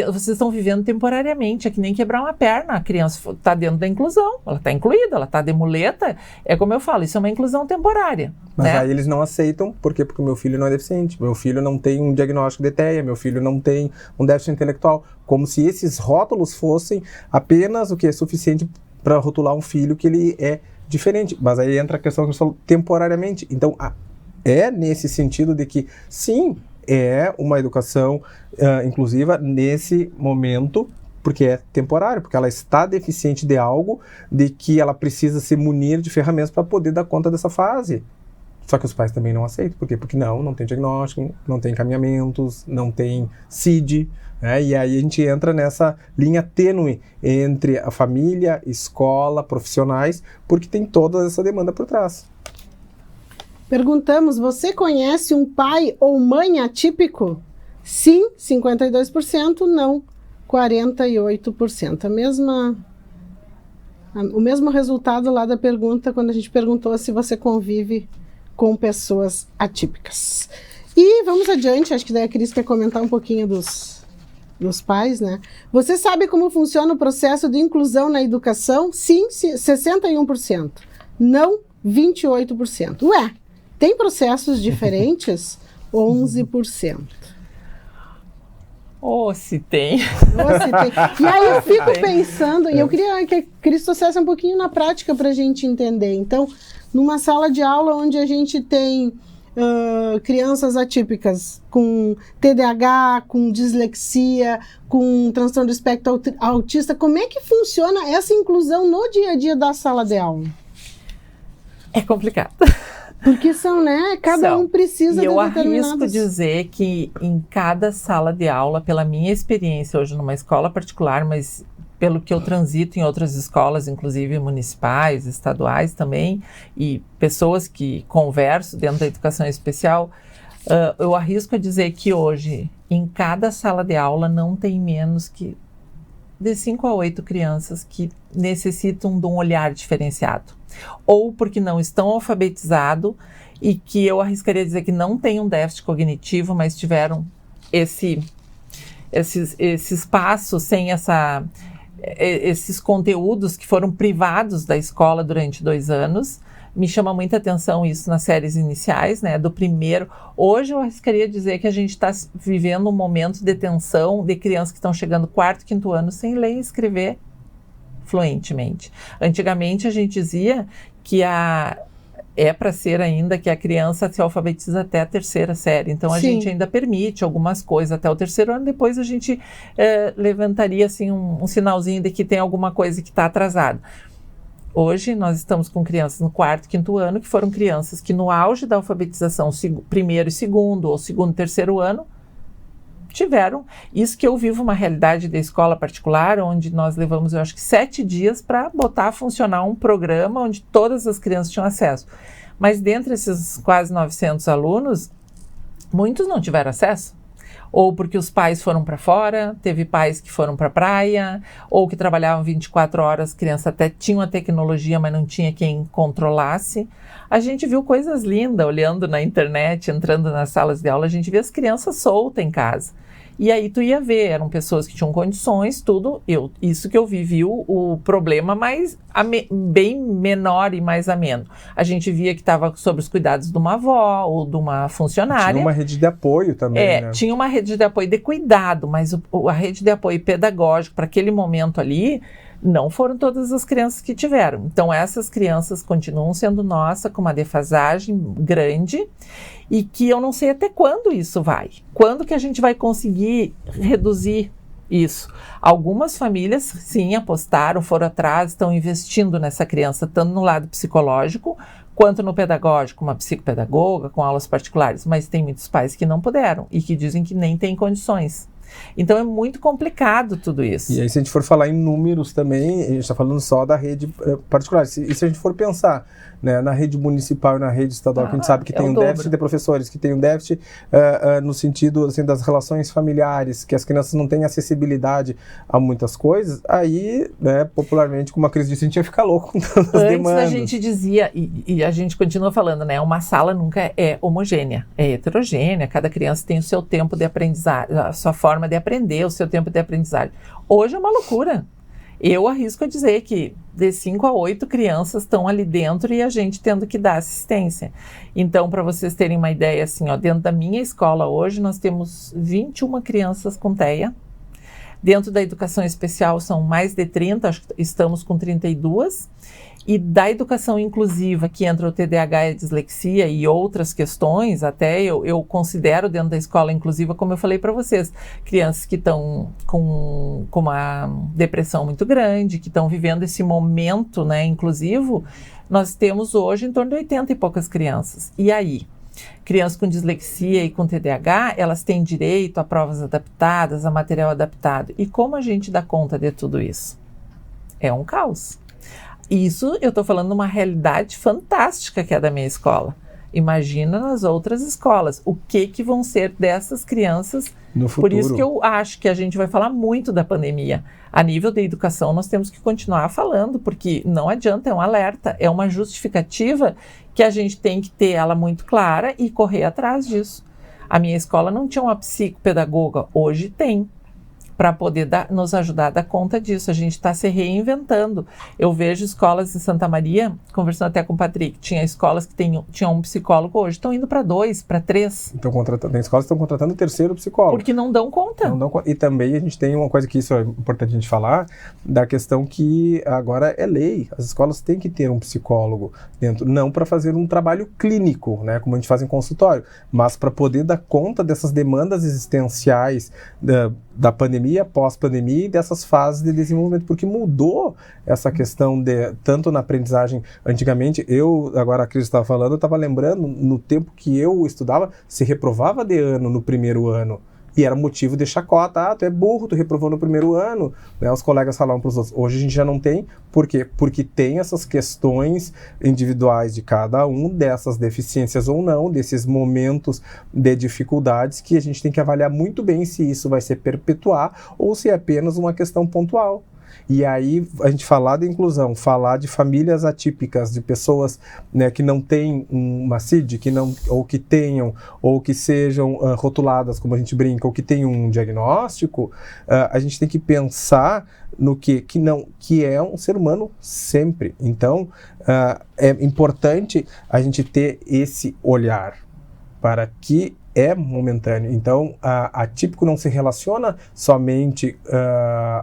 vocês estão vivendo temporariamente, é que nem quebrar uma perna, a criança está dentro da inclusão, ela está incluída, ela está de muleta, é como eu falo, isso é uma inclusão temporária. Mas né? Aí eles não aceitam, por quê? Porque o meu filho não é deficiente, meu filho não tem um diagnóstico de TEA, meu filho não tem um déficit intelectual, como se esses rótulos fossem apenas o que é suficiente para rotular um filho que ele é diferente. Mas aí entra a questão que eu falo temporariamente. Então, é nesse sentido de que, sim, é uma educação inclusiva nesse momento, porque é temporário, porque ela está deficiente de algo, de que ela precisa se munir de ferramentas para poder dar conta dessa fase. Só que os pais também não aceitam. Por quê? Porque não tem diagnóstico, não tem encaminhamentos, não tem CID, né? E aí a gente entra nessa linha tênue entre a família, escola, profissionais, porque tem toda essa demanda por trás. Perguntamos, você conhece um pai ou mãe atípico? Sim, 52%, não, 48%. O mesmo resultado lá da pergunta, quando a gente perguntou se você convive com pessoas atípicas. E vamos adiante, acho que daí a Cris quer comentar um pouquinho dos pais, né? Você sabe como funciona o processo de inclusão na educação? Sim, 61%. Não, 28%. Ué, tem processos diferentes? 11%. Se tem. E aí eu fico pensando, e eu queria que a Cris trouxesse um pouquinho na prática para a gente entender. Então, numa sala de aula onde a gente tem crianças atípicas com TDAH, com dislexia, com transtorno do espectro autista, como é que funciona essa inclusão no dia a dia da sala de aula? É complicado. Porque são, né? Cada um precisa de determinadas... Eu arrisco dizer que em cada sala de aula, pela minha experiência hoje numa escola particular, mas pelo que eu transito em outras escolas, inclusive municipais, estaduais também, e pessoas que converso dentro da educação especial, eu arrisco a dizer que hoje, em cada sala de aula, não tem menos que de 5 a 8 crianças que necessitam de um olhar diferenciado. Ou porque não estão alfabetizados e que eu arriscaria dizer que não têm um déficit cognitivo, mas tiveram esse espaço sem esses conteúdos que foram privados da escola durante 2 anos. Me chama muita atenção isso nas séries iniciais, né, do primeiro. Hoje eu arriscaria dizer que a gente está vivendo um momento de tensão de crianças que estão chegando 4º, 5º ano sem ler e escrever fluentemente. Antigamente a gente dizia que é para ser ainda que a criança se alfabetiza até a 3ª série. Então a gente ainda permite algumas coisas até o 3º ano, depois a gente levantaria assim um sinalzinho de que tem alguma coisa que está atrasada. Hoje nós estamos com crianças no 4º, 5º ano, que foram crianças que no auge da alfabetização, 1º e 2º, ou 2º e 3º ano, tiveram. Isso que eu vivo uma realidade da escola particular, onde nós levamos, eu acho que 7 dias para botar a funcionar um programa onde todas as crianças tinham acesso. Mas dentre esses quase 900 alunos, muitos não tiveram acesso. Ou porque os pais foram para fora, teve pais que foram para a praia, ou que trabalhavam 24 horas, criança até tinha a tecnologia, mas não tinha quem controlasse. A gente viu coisas lindas olhando na internet, entrando nas salas de aula, a gente via as crianças soltas em casa. E aí tu ia ver, eram pessoas que tinham condições, tudo. Isso que eu vivi, o problema mais bem menor e mais ameno. A gente via que estava sob os cuidados de uma avó ou de uma funcionária. Tinha uma rede de apoio também, né? Tinha uma rede de apoio de cuidado, mas a rede de apoio pedagógico para aquele momento ali, não foram todas as crianças que tiveram. Então essas crianças continuam sendo nossa, com uma defasagem grande, e que eu não sei até quando isso vai. Quando que a gente vai conseguir reduzir isso? Algumas famílias, sim, apostaram, foram atrás, estão investindo nessa criança, tanto no lado psicológico, quanto no pedagógico, uma psicopedagoga, com aulas particulares. Mas tem muitos pais que não puderam e que dizem que nem têm condições. Então é muito complicado tudo isso. E aí, se a gente for falar em números também, a gente está falando só da rede particular. E se a gente for pensar, né, na rede municipal e na rede estadual, que a gente sabe que tem um déficit de professores, que tem um déficit no sentido assim, das relações familiares, que as crianças não têm acessibilidade a muitas coisas, aí, né, popularmente, como a Cris disse, a gente ia ficar louco com tantas demandas. Antes a gente dizia, e a gente continua falando, né, uma sala nunca é homogênea, é heterogênea, cada criança tem o seu tempo de aprendizagem, a sua forma de aprender, o seu tempo de aprendizagem. Hoje é uma loucura. Eu arrisco a dizer que de 5 a 8 crianças estão ali dentro e a gente tendo que dar assistência. Então, para vocês terem uma ideia, assim, ó, dentro da minha escola hoje nós temos 21 crianças com TEA. Dentro da educação especial são mais de 30, acho que estamos com 32. E da educação inclusiva, que entra o TDAH e a dislexia e outras questões, até eu considero dentro da escola inclusiva, como eu falei para vocês, crianças que estão com uma depressão muito grande, que estão vivendo esse momento, né, inclusivo, nós temos hoje em torno de 80 e poucas crianças. E aí? Crianças com dislexia e com TDAH, elas têm direito a provas adaptadas, a material adaptado. E como a gente dá conta de tudo isso? É um caos. Isso eu estou falando de uma realidade fantástica que é da minha escola. Imagina nas outras escolas, o que vão ser dessas crianças no futuro. Por isso que eu acho que a gente vai falar muito da pandemia. A nível da educação nós temos que continuar falando, porque não adianta, é um alerta, é uma justificativa que a gente tem que ter ela muito clara e correr atrás disso. A minha escola não tinha uma psicopedagoga, hoje tem. para poder nos ajudar a dar conta disso. A gente está se reinventando. Eu vejo escolas em Santa Maria, conversando até com o Patrick, tinha escolas que tinham um psicólogo hoje, estão indo para 2, para 3. Tem escolas que estão contratando o terceiro psicólogo. Porque não dão conta. E também a gente tem uma coisa que isso é importante a gente falar, da questão que agora é lei. As escolas têm que ter um psicólogo dentro, não para fazer um trabalho clínico, né, como a gente faz em consultório, mas para poder dar conta dessas demandas existenciais da pandemia, pós-pandemia e dessas fases de desenvolvimento, porque mudou essa questão tanto na aprendizagem. Antigamente, agora a Cris estava falando, eu estava lembrando, no tempo que eu estudava, se reprovava de ano no primeiro ano. E era motivo de chacota, tu é burro, tu reprovou no primeiro ano, né? Os colegas falavam para os outros. Hoje a gente já não tem, por quê? Porque tem essas questões individuais de cada um, dessas deficiências ou não, desses momentos de dificuldades, que a gente tem que avaliar muito bem se isso vai se perpetuar ou se é apenas uma questão pontual. E aí, a gente falar de inclusão, falar de famílias atípicas, de pessoas, né, que não têm uma CID, ou que tenham, ou que sejam rotuladas, como a gente brinca, ou que tenham um diagnóstico, a gente tem que pensar no que é um ser humano sempre. Então, é importante a gente ter esse olhar para que é momentâneo. Então, atípico não se relaciona somente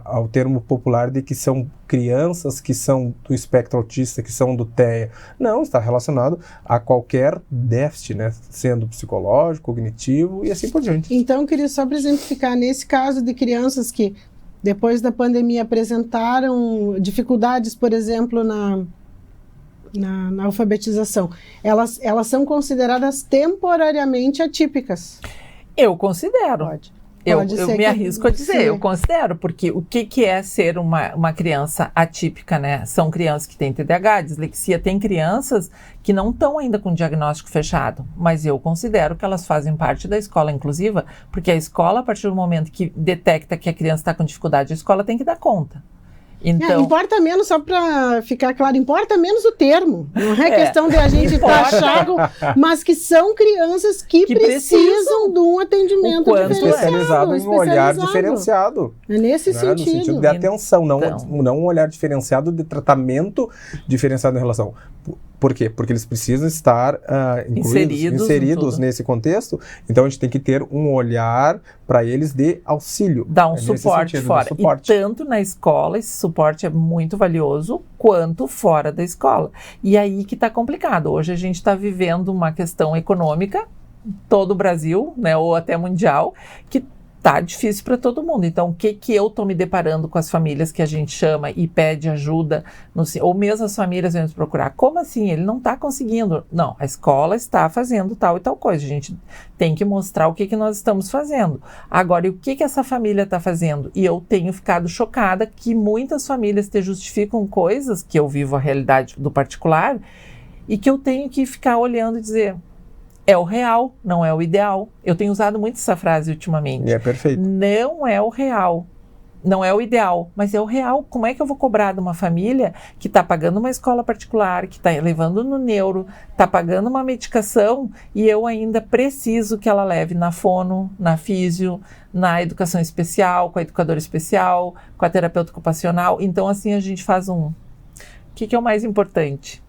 ao termo popular de que são crianças que são do espectro autista, que são do TEA. Não, está relacionado a qualquer déficit, né? Sendo psicológico, cognitivo e assim por diante. Então, eu queria só para exemplificar, nesse caso de crianças que, depois da pandemia, apresentaram dificuldades, por exemplo, na alfabetização, elas são consideradas temporariamente atípicas? Eu considero. Eu me arrisco a dizer, sim. Eu considero, porque o que é ser uma criança atípica, né? São crianças que têm TDAH, dislexia, tem crianças que não estão ainda com diagnóstico fechado, mas eu considero que elas fazem parte da escola inclusiva, porque a escola, a partir do momento que detecta que a criança está com dificuldade, a escola tem que dar conta. Então, importa menos, só para ficar claro, importa menos o termo. Não é questão de a gente taxar, mas que são crianças que precisam de um atendimento especializado em um olhar diferenciado. É nesse sentido. No sentido de atenção, não um olhar diferenciado de tratamento diferenciado em relação. Por quê? Porque eles precisam estar inseridos nesse contexto, então a gente tem que ter um olhar para eles de auxílio. Dar um suporte fora. E tanto na escola, esse suporte é muito valioso, quanto fora da escola. E aí que está complicado. Hoje a gente está vivendo uma questão econômica, todo o Brasil, né, ou até mundial, que tá difícil para todo mundo. Então, o que eu tô me deparando com as famílias que a gente chama e pede ajuda, ou mesmo as famílias vêm nos procurar? Como assim? Ele não está conseguindo. Não, a escola está fazendo tal e tal coisa. A gente tem que mostrar o que nós estamos fazendo. Agora, e o que essa família está fazendo? E eu tenho ficado chocada que muitas famílias te justificam coisas, que eu vivo a realidade do particular, e que eu tenho que ficar olhando e dizer... É o real, não é o ideal. Eu tenho usado muito essa frase ultimamente. E é perfeito. Não é o real, não é o ideal, mas é o real. Como é que eu vou cobrar de uma família que está pagando uma escola particular, que está levando no neuro, está pagando uma medicação e eu ainda preciso que ela leve na fono, na físio, na educação especial, com a educadora especial, com a terapeuta ocupacional. Então, assim, a gente faz o que é o mais importante?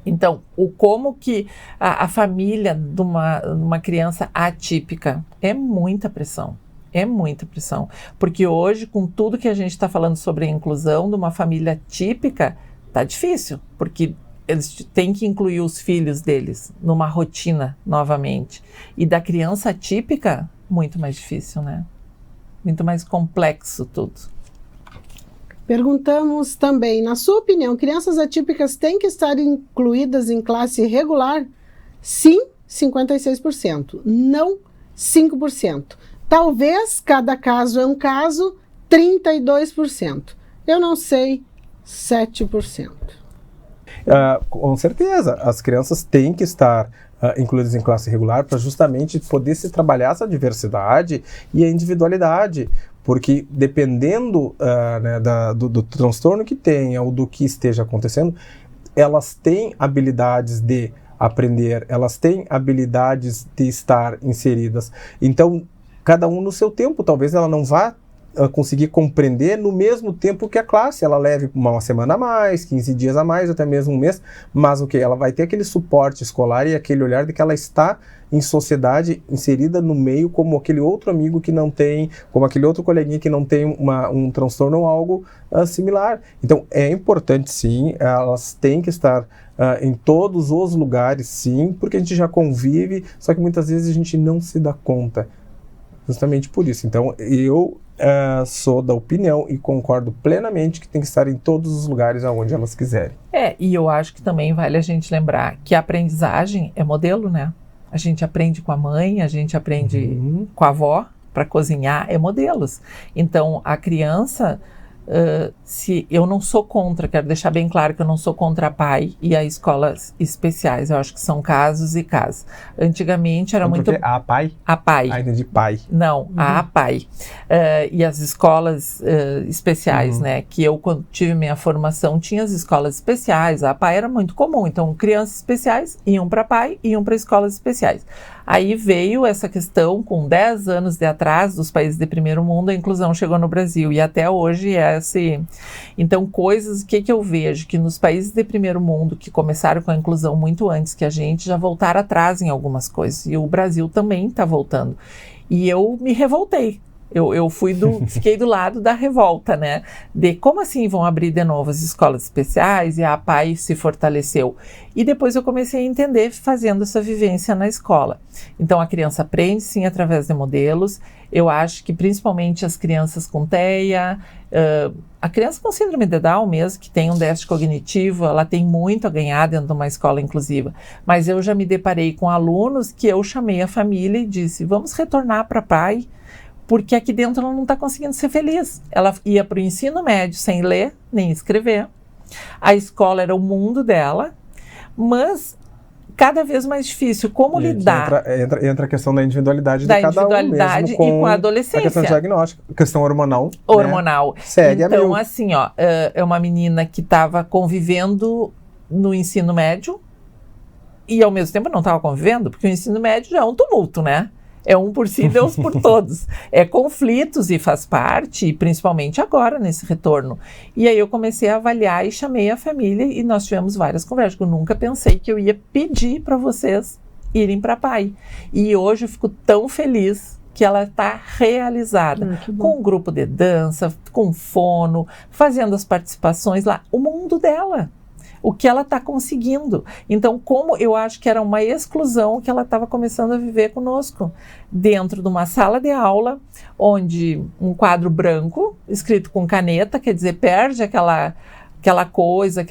Então, como que a família de uma criança atípica é muita pressão, porque hoje, com tudo que a gente está falando sobre a inclusão de uma família típica, tá difícil, porque eles têm que incluir os filhos deles numa rotina novamente, e da criança atípica, muito mais difícil, né? Muito mais complexo tudo. Perguntamos também, na sua opinião, crianças atípicas têm que estar incluídas em classe regular? Sim, 56%. Não, 5%. Talvez, cada caso é um caso, 32%. Eu não sei, 7%. Com certeza, as crianças têm que estar incluídas em classe regular para justamente poder se trabalhar essa diversidade e a individualidade. Porque dependendo do transtorno que tenha ou do que esteja acontecendo, elas têm habilidades de aprender, elas têm habilidades de estar inseridas. Então, cada um no seu tempo. Talvez ela não vá conseguir compreender no mesmo tempo que a classe. Ela leve uma semana a mais, 15 dias a mais, até mesmo um mês, mas ela vai ter aquele suporte escolar e aquele olhar de que ela está em sociedade, inserida no meio, como aquele outro amigo que não tem, como aquele outro coleguinha que não tem um transtorno ou algo similar. Então, é importante, sim, elas têm que estar em todos os lugares, sim, porque a gente já convive, só que muitas vezes a gente não se dá conta. Justamente por isso. Então, eu sou da opinião e concordo plenamente que tem que estar em todos os lugares aonde elas quiserem. E eu acho que também vale a gente lembrar que a aprendizagem é modelo, né? A gente aprende com a mãe, a gente aprende com a avó para cozinhar, é modelos. Então, a criança, se eu não sou contra, quero deixar bem claro que eu não sou contra a PAI e as escolas especiais, eu acho que são casos e casos. Antigamente era muito... A PAI? A PAI. Entendi, PAI. Não, a PAI. E as escolas especiais, né? Que eu, quando tive minha formação, tinha as escolas especiais, a PAI era muito comum. Então, crianças especiais iam para a PAI, iam para escolas especiais. Aí veio essa questão, com 10 anos de atraso dos países de primeiro mundo, a inclusão chegou no Brasil. E até hoje é assim. Então, coisas, o que eu vejo? Que nos países de primeiro mundo, que começaram com a inclusão muito antes que a gente, já voltaram atrás em algumas coisas. E o Brasil também está voltando. E eu me revoltei. Eu fiquei do lado da revolta, né? De como assim vão abrir de novo as escolas especiais e a PAI se fortaleceu. E depois eu comecei a entender fazendo essa vivência na escola. Então a criança aprende sim através de modelos. Eu acho que principalmente as crianças com TEA, a criança com síndrome de Down mesmo, que tem um déficit cognitivo, ela tem muito a ganhar dentro de uma escola inclusiva. Mas eu já me deparei com alunos que eu chamei a família e disse, vamos retornar para a PAI, porque aqui dentro ela não está conseguindo ser feliz. Ela ia para o ensino médio sem ler, nem escrever. A escola era o mundo dela, mas cada vez mais difícil. Como lidar? Entra a questão da individualidade da de cada individualidade um mesmo, e com a adolescência. A questão diagnóstica, a questão hormonal. Hormonal. Né? Segue então, assim, é uma menina que estava convivendo no ensino médio e, ao mesmo tempo, não estava convivendo, porque o ensino médio já é um tumulto, né? É um por si, Deus por todos. É conflitos e faz parte, e principalmente agora, nesse retorno. E aí eu comecei a avaliar e chamei a família e nós tivemos várias conversas. Eu nunca pensei que eu ia pedir para vocês irem para a PAI. E hoje eu fico tão feliz que ela está realizada, com um grupo de dança, com fono, fazendo as participações lá, o mundo dela. O que ela está conseguindo. Então, como eu acho que era uma exclusão que ela estava começando a viver conosco, dentro de uma sala de aula, onde um quadro branco, escrito com caneta, quer dizer, perde aquela coisa,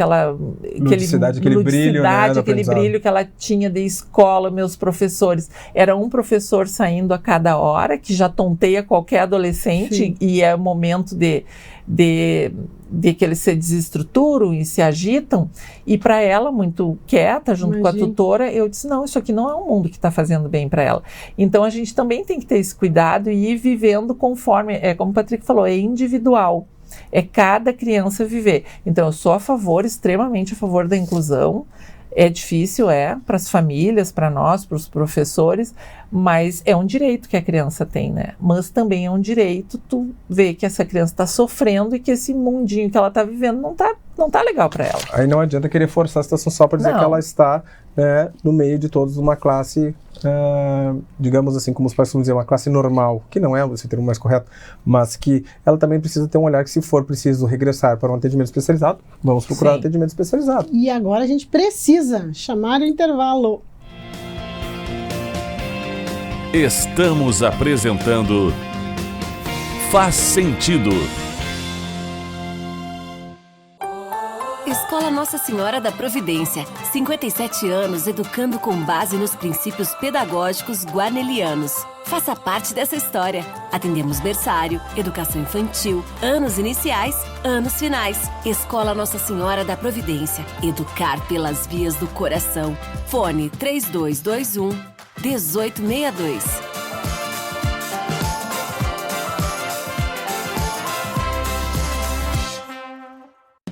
ludicidade, aquele brilho, né, aquele brilho que ela tinha de escola, meus professores. Era um professor saindo a cada hora, que já tonteia qualquer adolescente. Sim. E é o momento de que eles se desestruturam e se agitam, e para ela, muito quieta, junto com a tutora, eu disse, não, isso aqui não é um mundo que está fazendo bem para ela. Então, a gente também tem que ter esse cuidado e ir vivendo conforme, como o Patrick falou, é individual. É cada criança viver. Então, eu sou extremamente a favor da inclusão. É difícil, para as famílias, para nós, para os professores, mas é um direito que a criança tem, né? Mas também é um direito tu ver que essa criança está sofrendo e que esse mundinho que ela está vivendo não tá legal para ela. Aí não adianta querer forçar a situação só para dizer que ela está, né, no meio de todos uma classe, digamos assim, como os pais vão dizer, uma classe normal, que não é esse termo mais correto, mas que ela também precisa ter um olhar que, se for preciso regressar para um atendimento especializado, vamos procurar um atendimento especializado. E agora a gente precisa chamar o intervalo. Estamos apresentando Faz Sentido. Escola Nossa Senhora da Providência. 57 anos educando com base nos princípios pedagógicos guarnelianos. Faça parte dessa história. Atendemos berçário, educação infantil, anos iniciais, anos finais. Escola Nossa Senhora da Providência. Educar pelas vias do coração. Fone 3221-1862.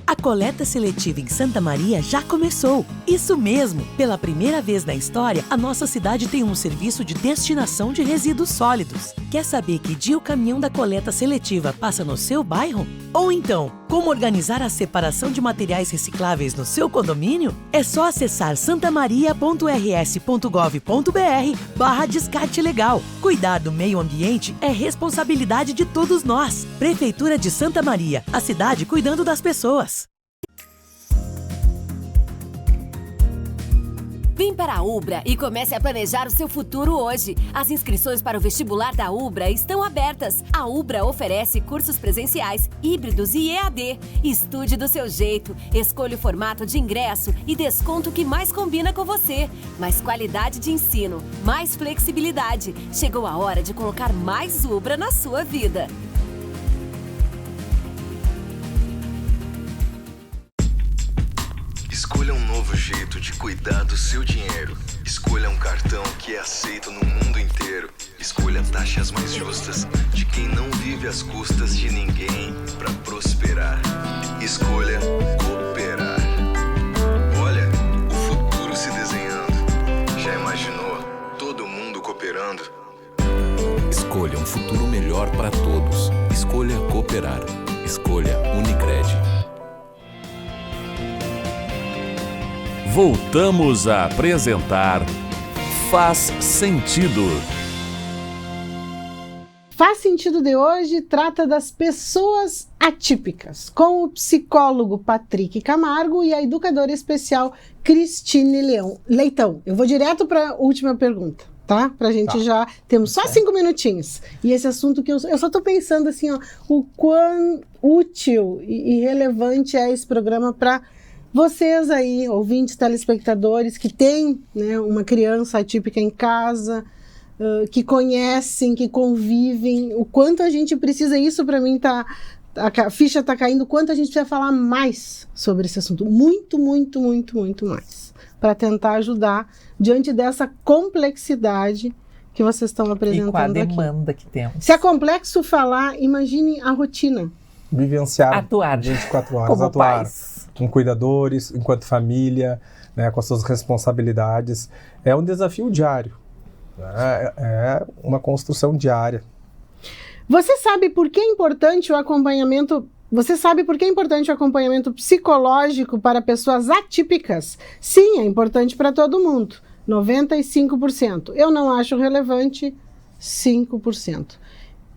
A coleta seletiva em Santa Maria já começou. Isso mesmo! Pela primeira vez na história, a nossa cidade tem um serviço de destinação de resíduos sólidos. Quer saber que dia o caminhão da coleta seletiva passa no seu bairro? Ou então, como organizar a separação de materiais recicláveis no seu condomínio? É só acessar santamaria.rs.gov.br/descarte legal. Cuidar do meio ambiente é responsabilidade de todos nós. Prefeitura de Santa Maria, a cidade cuidando das pessoas. Vem para a Ubra e comece a planejar o seu futuro hoje. As inscrições para o vestibular da Ubra estão abertas. A Ubra oferece cursos presenciais, híbridos e EAD. Estude do seu jeito, escolha o formato de ingresso e desconto que mais combina com você. Mais qualidade de ensino, mais flexibilidade. Chegou a hora de colocar mais Ubra na sua vida. Escolha um novo jeito de cuidar do seu dinheiro. Escolha um cartão que é aceito no mundo inteiro. Escolha taxas mais justas de quem não vive às custas de ninguém para prosperar. Escolha cooperar. Olha, o futuro se desenhando. Já imaginou todo mundo cooperando? Escolha um futuro melhor para todos. Escolha cooperar. Escolha Unicred. Voltamos a apresentar Faz Sentido. Faz Sentido de hoje trata das pessoas atípicas, com o psicólogo Patrick Camargo e a educadora especial Cristine Leitão. Eu vou direto para a última pergunta, tá? Pra gente já... Temos só 5 minutinhos. E esse assunto que eu só estou pensando assim, ó, o quão útil e relevante é esse programa para vocês aí, ouvintes, telespectadores, que têm, né, uma criança atípica em casa, que conhecem, que convivem, o quanto a gente precisa, isso para mim a ficha tá caindo, o quanto a gente precisa falar mais sobre esse assunto, muito mais, para tentar ajudar diante dessa complexidade que vocês estão apresentando aqui. E com a demanda que temos. Se é complexo falar, imagine a rotina. Vivenciar atuar 24 horas, como atuar pais. Com cuidadores, enquanto família, né, com as suas responsabilidades. É um desafio diário, é uma construção diária. Você sabe por que é importante o acompanhamento? Você sabe por que é importante o acompanhamento psicológico para pessoas atípicas? Sim, é importante para todo mundo. 95%. Eu não acho relevante, 5%.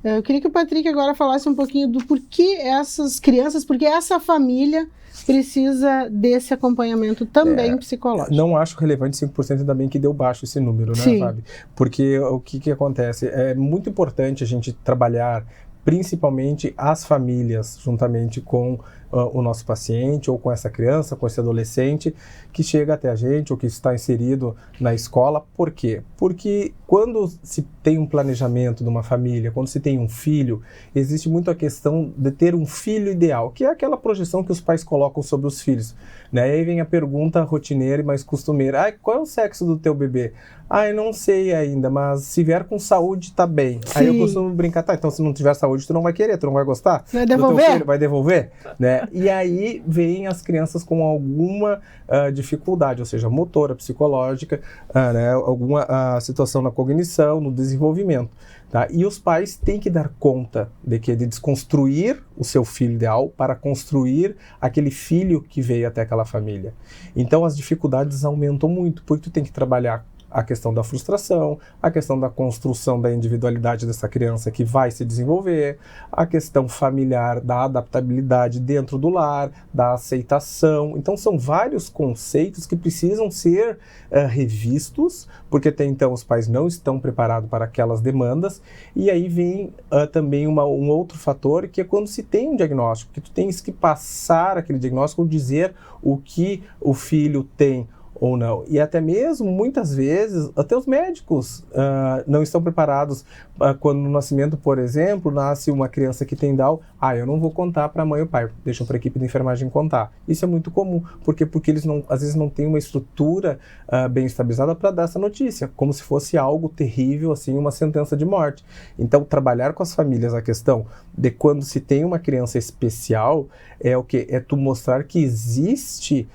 Eu queria que o Patrick agora falasse um pouquinho do porquê essas crianças, porque essa família precisa desse acompanhamento também psicológico. Não acho relevante 5%, ainda bem que deu baixo esse número, né, Sim. Fábio? Porque o que acontece? É muito importante a gente trabalhar principalmente as famílias, juntamente com o nosso paciente, ou com essa criança, com esse adolescente, que chega até a gente, ou que está inserido na escola. Por quê? Porque quando se tem um planejamento de uma família, quando se tem um filho, existe muito a questão de ter um filho ideal, que é aquela projeção que os pais colocam sobre os filhos, né? Aí vem a pergunta rotineira e mais costumeira: qual é o sexo do teu bebê? Eu não sei ainda, mas se vier com saúde, tá bem. Sim. Aí eu costumo brincar, então se não tiver saúde, tu não vai querer, tu não vai gostar? Vai devolver? Filho, vai devolver? Né? E aí vem as crianças com alguma dificuldade, ou seja, motora, psicológica, né? Alguma situação na cognição, no desenvolvimento. Tá? E os pais têm que dar conta de desconstruir o seu filho ideal para construir aquele filho que veio até aquela família. Então as dificuldades aumentam muito, porque tu tem que trabalhar a questão da frustração, a questão da construção da individualidade dessa criança que vai se desenvolver, a questão familiar da adaptabilidade dentro do lar, da aceitação. Então são vários conceitos que precisam ser revistos, porque até então os pais não estão preparados para aquelas demandas. E aí vem também um outro fator, que é quando se tem um diagnóstico, que tu tens que passar aquele diagnóstico ou dizer o que o filho tem ou não. E até mesmo, muitas vezes, até os médicos não estão preparados quando no nascimento, por exemplo, nasce uma criança que tem Down. Eu não vou contar para a mãe ou pai, deixam para a equipe de enfermagem contar. Isso é muito comum, porque eles às vezes não têm uma estrutura bem estabilizada para dar essa notícia, como se fosse algo terrível, assim, uma sentença de morte. Então, trabalhar com as famílias a questão de quando se tem uma criança especial é o quê? É tu mostrar que existe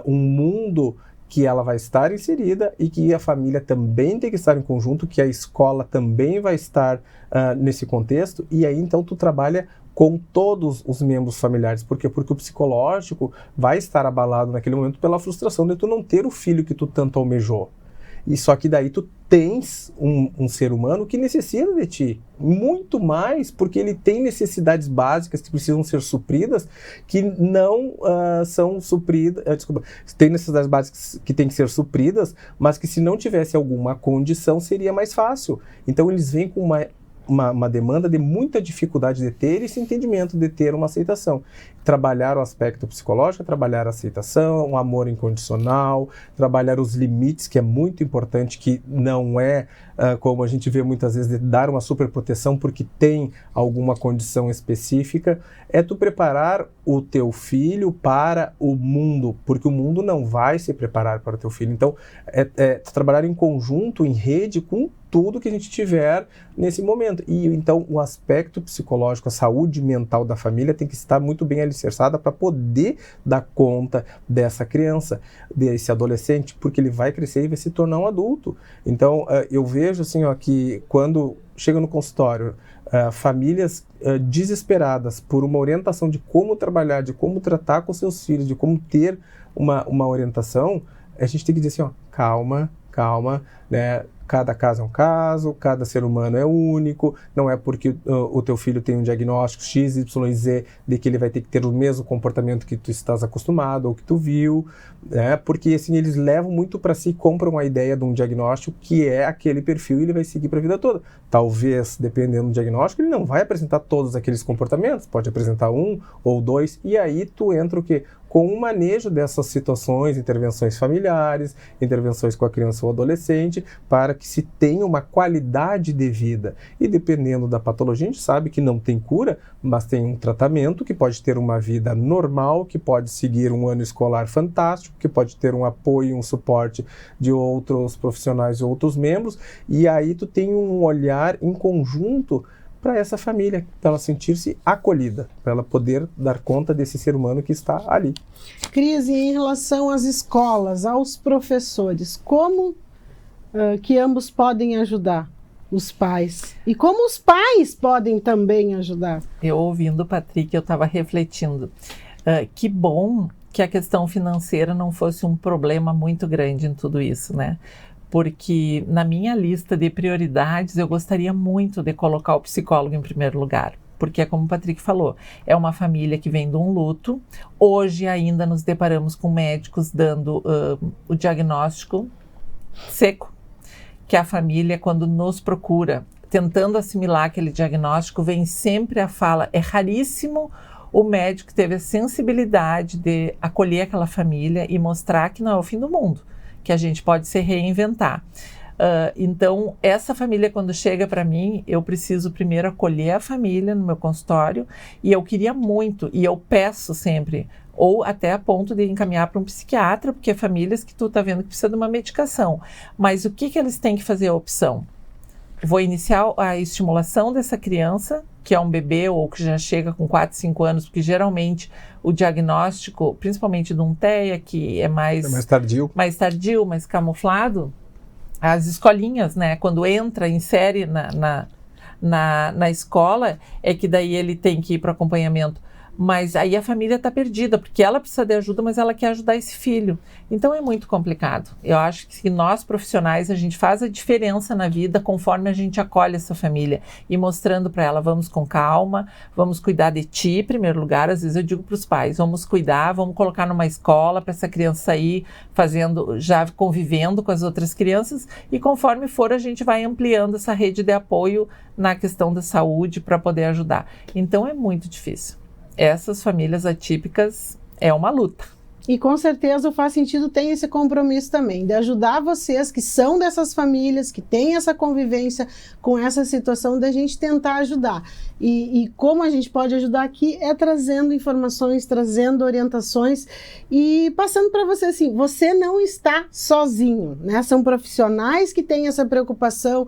um mundo que ela vai estar inserida e que a família também tem que estar em conjunto, que a escola também vai estar nesse contexto, e aí então tu trabalha com todos os membros familiares. Por quê? Porque o psicológico vai estar abalado naquele momento pela frustração de tu não ter o filho que tu tanto almejou. E só que daí tu tens um ser humano que necessita de ti, muito mais, porque ele tem necessidades básicas que precisam ser supridas, que não são supridas, tem necessidades básicas que têm que ser supridas, mas que se não tivesse alguma condição seria mais fácil. Então eles vêm com uma demanda de muita dificuldade de ter esse entendimento, de ter uma aceitação. Trabalhar o aspecto psicológico, trabalhar a aceitação, um amor incondicional, trabalhar os limites, que é muito importante, que não é, como a gente vê muitas vezes, de dar uma superproteção porque tem alguma condição específica. É tu preparar o teu filho para o mundo, porque o mundo não vai se preparar para o teu filho. Então, trabalhar em conjunto, em rede, com tudo que a gente tiver nesse momento. E então o aspecto psicológico, a saúde mental da família tem que estar muito bem alicerçada para poder dar conta dessa criança, desse adolescente, porque ele vai crescer e vai se tornar um adulto. Então eu vejo assim, que quando chega no consultório, famílias desesperadas por uma orientação de como trabalhar, de como tratar com seus filhos, de como ter uma orientação, a gente tem que dizer assim, calma, né? Cada caso é um caso, cada ser humano é único, não é porque o teu filho tem um diagnóstico X, Y e Z de que ele vai ter que ter o mesmo comportamento que tu estás acostumado ou que tu viu, né? Porque assim, eles levam muito para si, compram a ideia de um diagnóstico que é aquele perfil e ele vai seguir para a vida toda. Talvez, dependendo do diagnóstico, ele não vai apresentar todos aqueles comportamentos, pode apresentar 1 ou 2, e aí tu entra o quê? Com o manejo dessas situações, intervenções familiares, intervenções com a criança ou adolescente, para que se tenha uma qualidade de vida. E dependendo da patologia, a gente sabe que não tem cura, mas tem um tratamento que pode ter uma vida normal, que pode seguir um ano escolar fantástico, que pode ter um apoio, um suporte de outros profissionais e outros membros, e aí tu tem um olhar em conjunto para essa família, para ela sentir-se acolhida, para ela poder dar conta desse ser humano que está ali. Cris, e em relação às escolas, aos professores, como que ambos podem ajudar os pais? E como os pais podem também ajudar? Eu ouvindo o Patrick, eu estava refletindo. Que bom que a questão financeira não fosse um problema muito grande em tudo isso, né? Porque na minha lista de prioridades eu gostaria muito de colocar o psicólogo em primeiro lugar. Porque é como o Patrick falou, é uma família que vem de um luto. Hoje ainda nos deparamos com médicos dando o diagnóstico seco, que a família, quando nos procura, tentando assimilar aquele diagnóstico, vem sempre a fala, é raríssimo o médico que teve a sensibilidade de acolher aquela família e mostrar que não é o fim do mundo, que a gente pode se reinventar. Então, essa família, quando chega para mim, eu preciso primeiro acolher a família no meu consultório, e eu queria muito, e eu peço sempre, ou até a ponto de encaminhar para um psiquiatra, porque famílias que tu tá vendo que precisa de uma medicação. Mas o que eles têm que fazer a opção? Vou iniciar a estimulação dessa criança, que é um bebê ou que já chega com 4, 5 anos, porque geralmente o diagnóstico, principalmente de um TEA, que é mais tardio, mais camuflado, as escolinhas, né, quando entra, insere na escola, é que daí ele tem que ir para acompanhamento. Mas aí a família está perdida, porque ela precisa de ajuda, mas ela quer ajudar esse filho. Então é muito complicado. Eu acho que nós, profissionais, a gente faz a diferença na vida conforme a gente acolhe essa família. E mostrando para ela, vamos com calma, vamos cuidar de ti, em primeiro lugar. Às vezes eu digo para os pais, vamos cuidar, vamos colocar numa escola para essa criança sair já convivendo com as outras crianças. E conforme for, a gente vai ampliando essa rede de apoio na questão da saúde para poder ajudar. Então é muito difícil. Essas famílias atípicas é uma luta. E com certeza o Faz Sentido tem esse compromisso também, de ajudar vocês que são dessas famílias, que têm essa convivência com essa situação, da gente tentar ajudar. E como a gente pode ajudar aqui é trazendo informações, trazendo orientações e passando para você assim, você não está sozinho, né? São profissionais que têm essa preocupação,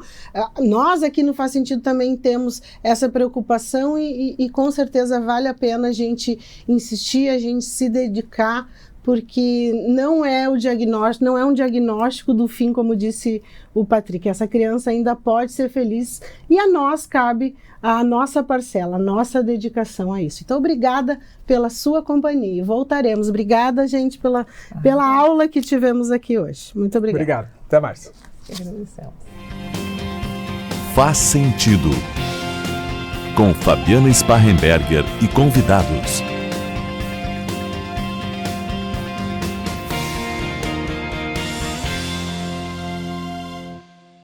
nós aqui no Faz Sentido também temos essa preocupação e com certeza vale a pena a gente insistir, a gente se dedicar, porque não é o diagnóstico, não é um diagnóstico do fim, como disse o Patrick. Essa criança ainda pode ser feliz e a nós cabe a nossa parcela, a nossa dedicação a isso. Então, obrigada pela sua companhia. Voltaremos. Obrigada, gente, pela aula que tivemos aqui hoje. Muito obrigada. Obrigado. Até mais. Agradecemos. Faz Sentido. Com Fabiana Sparrenberger e convidados.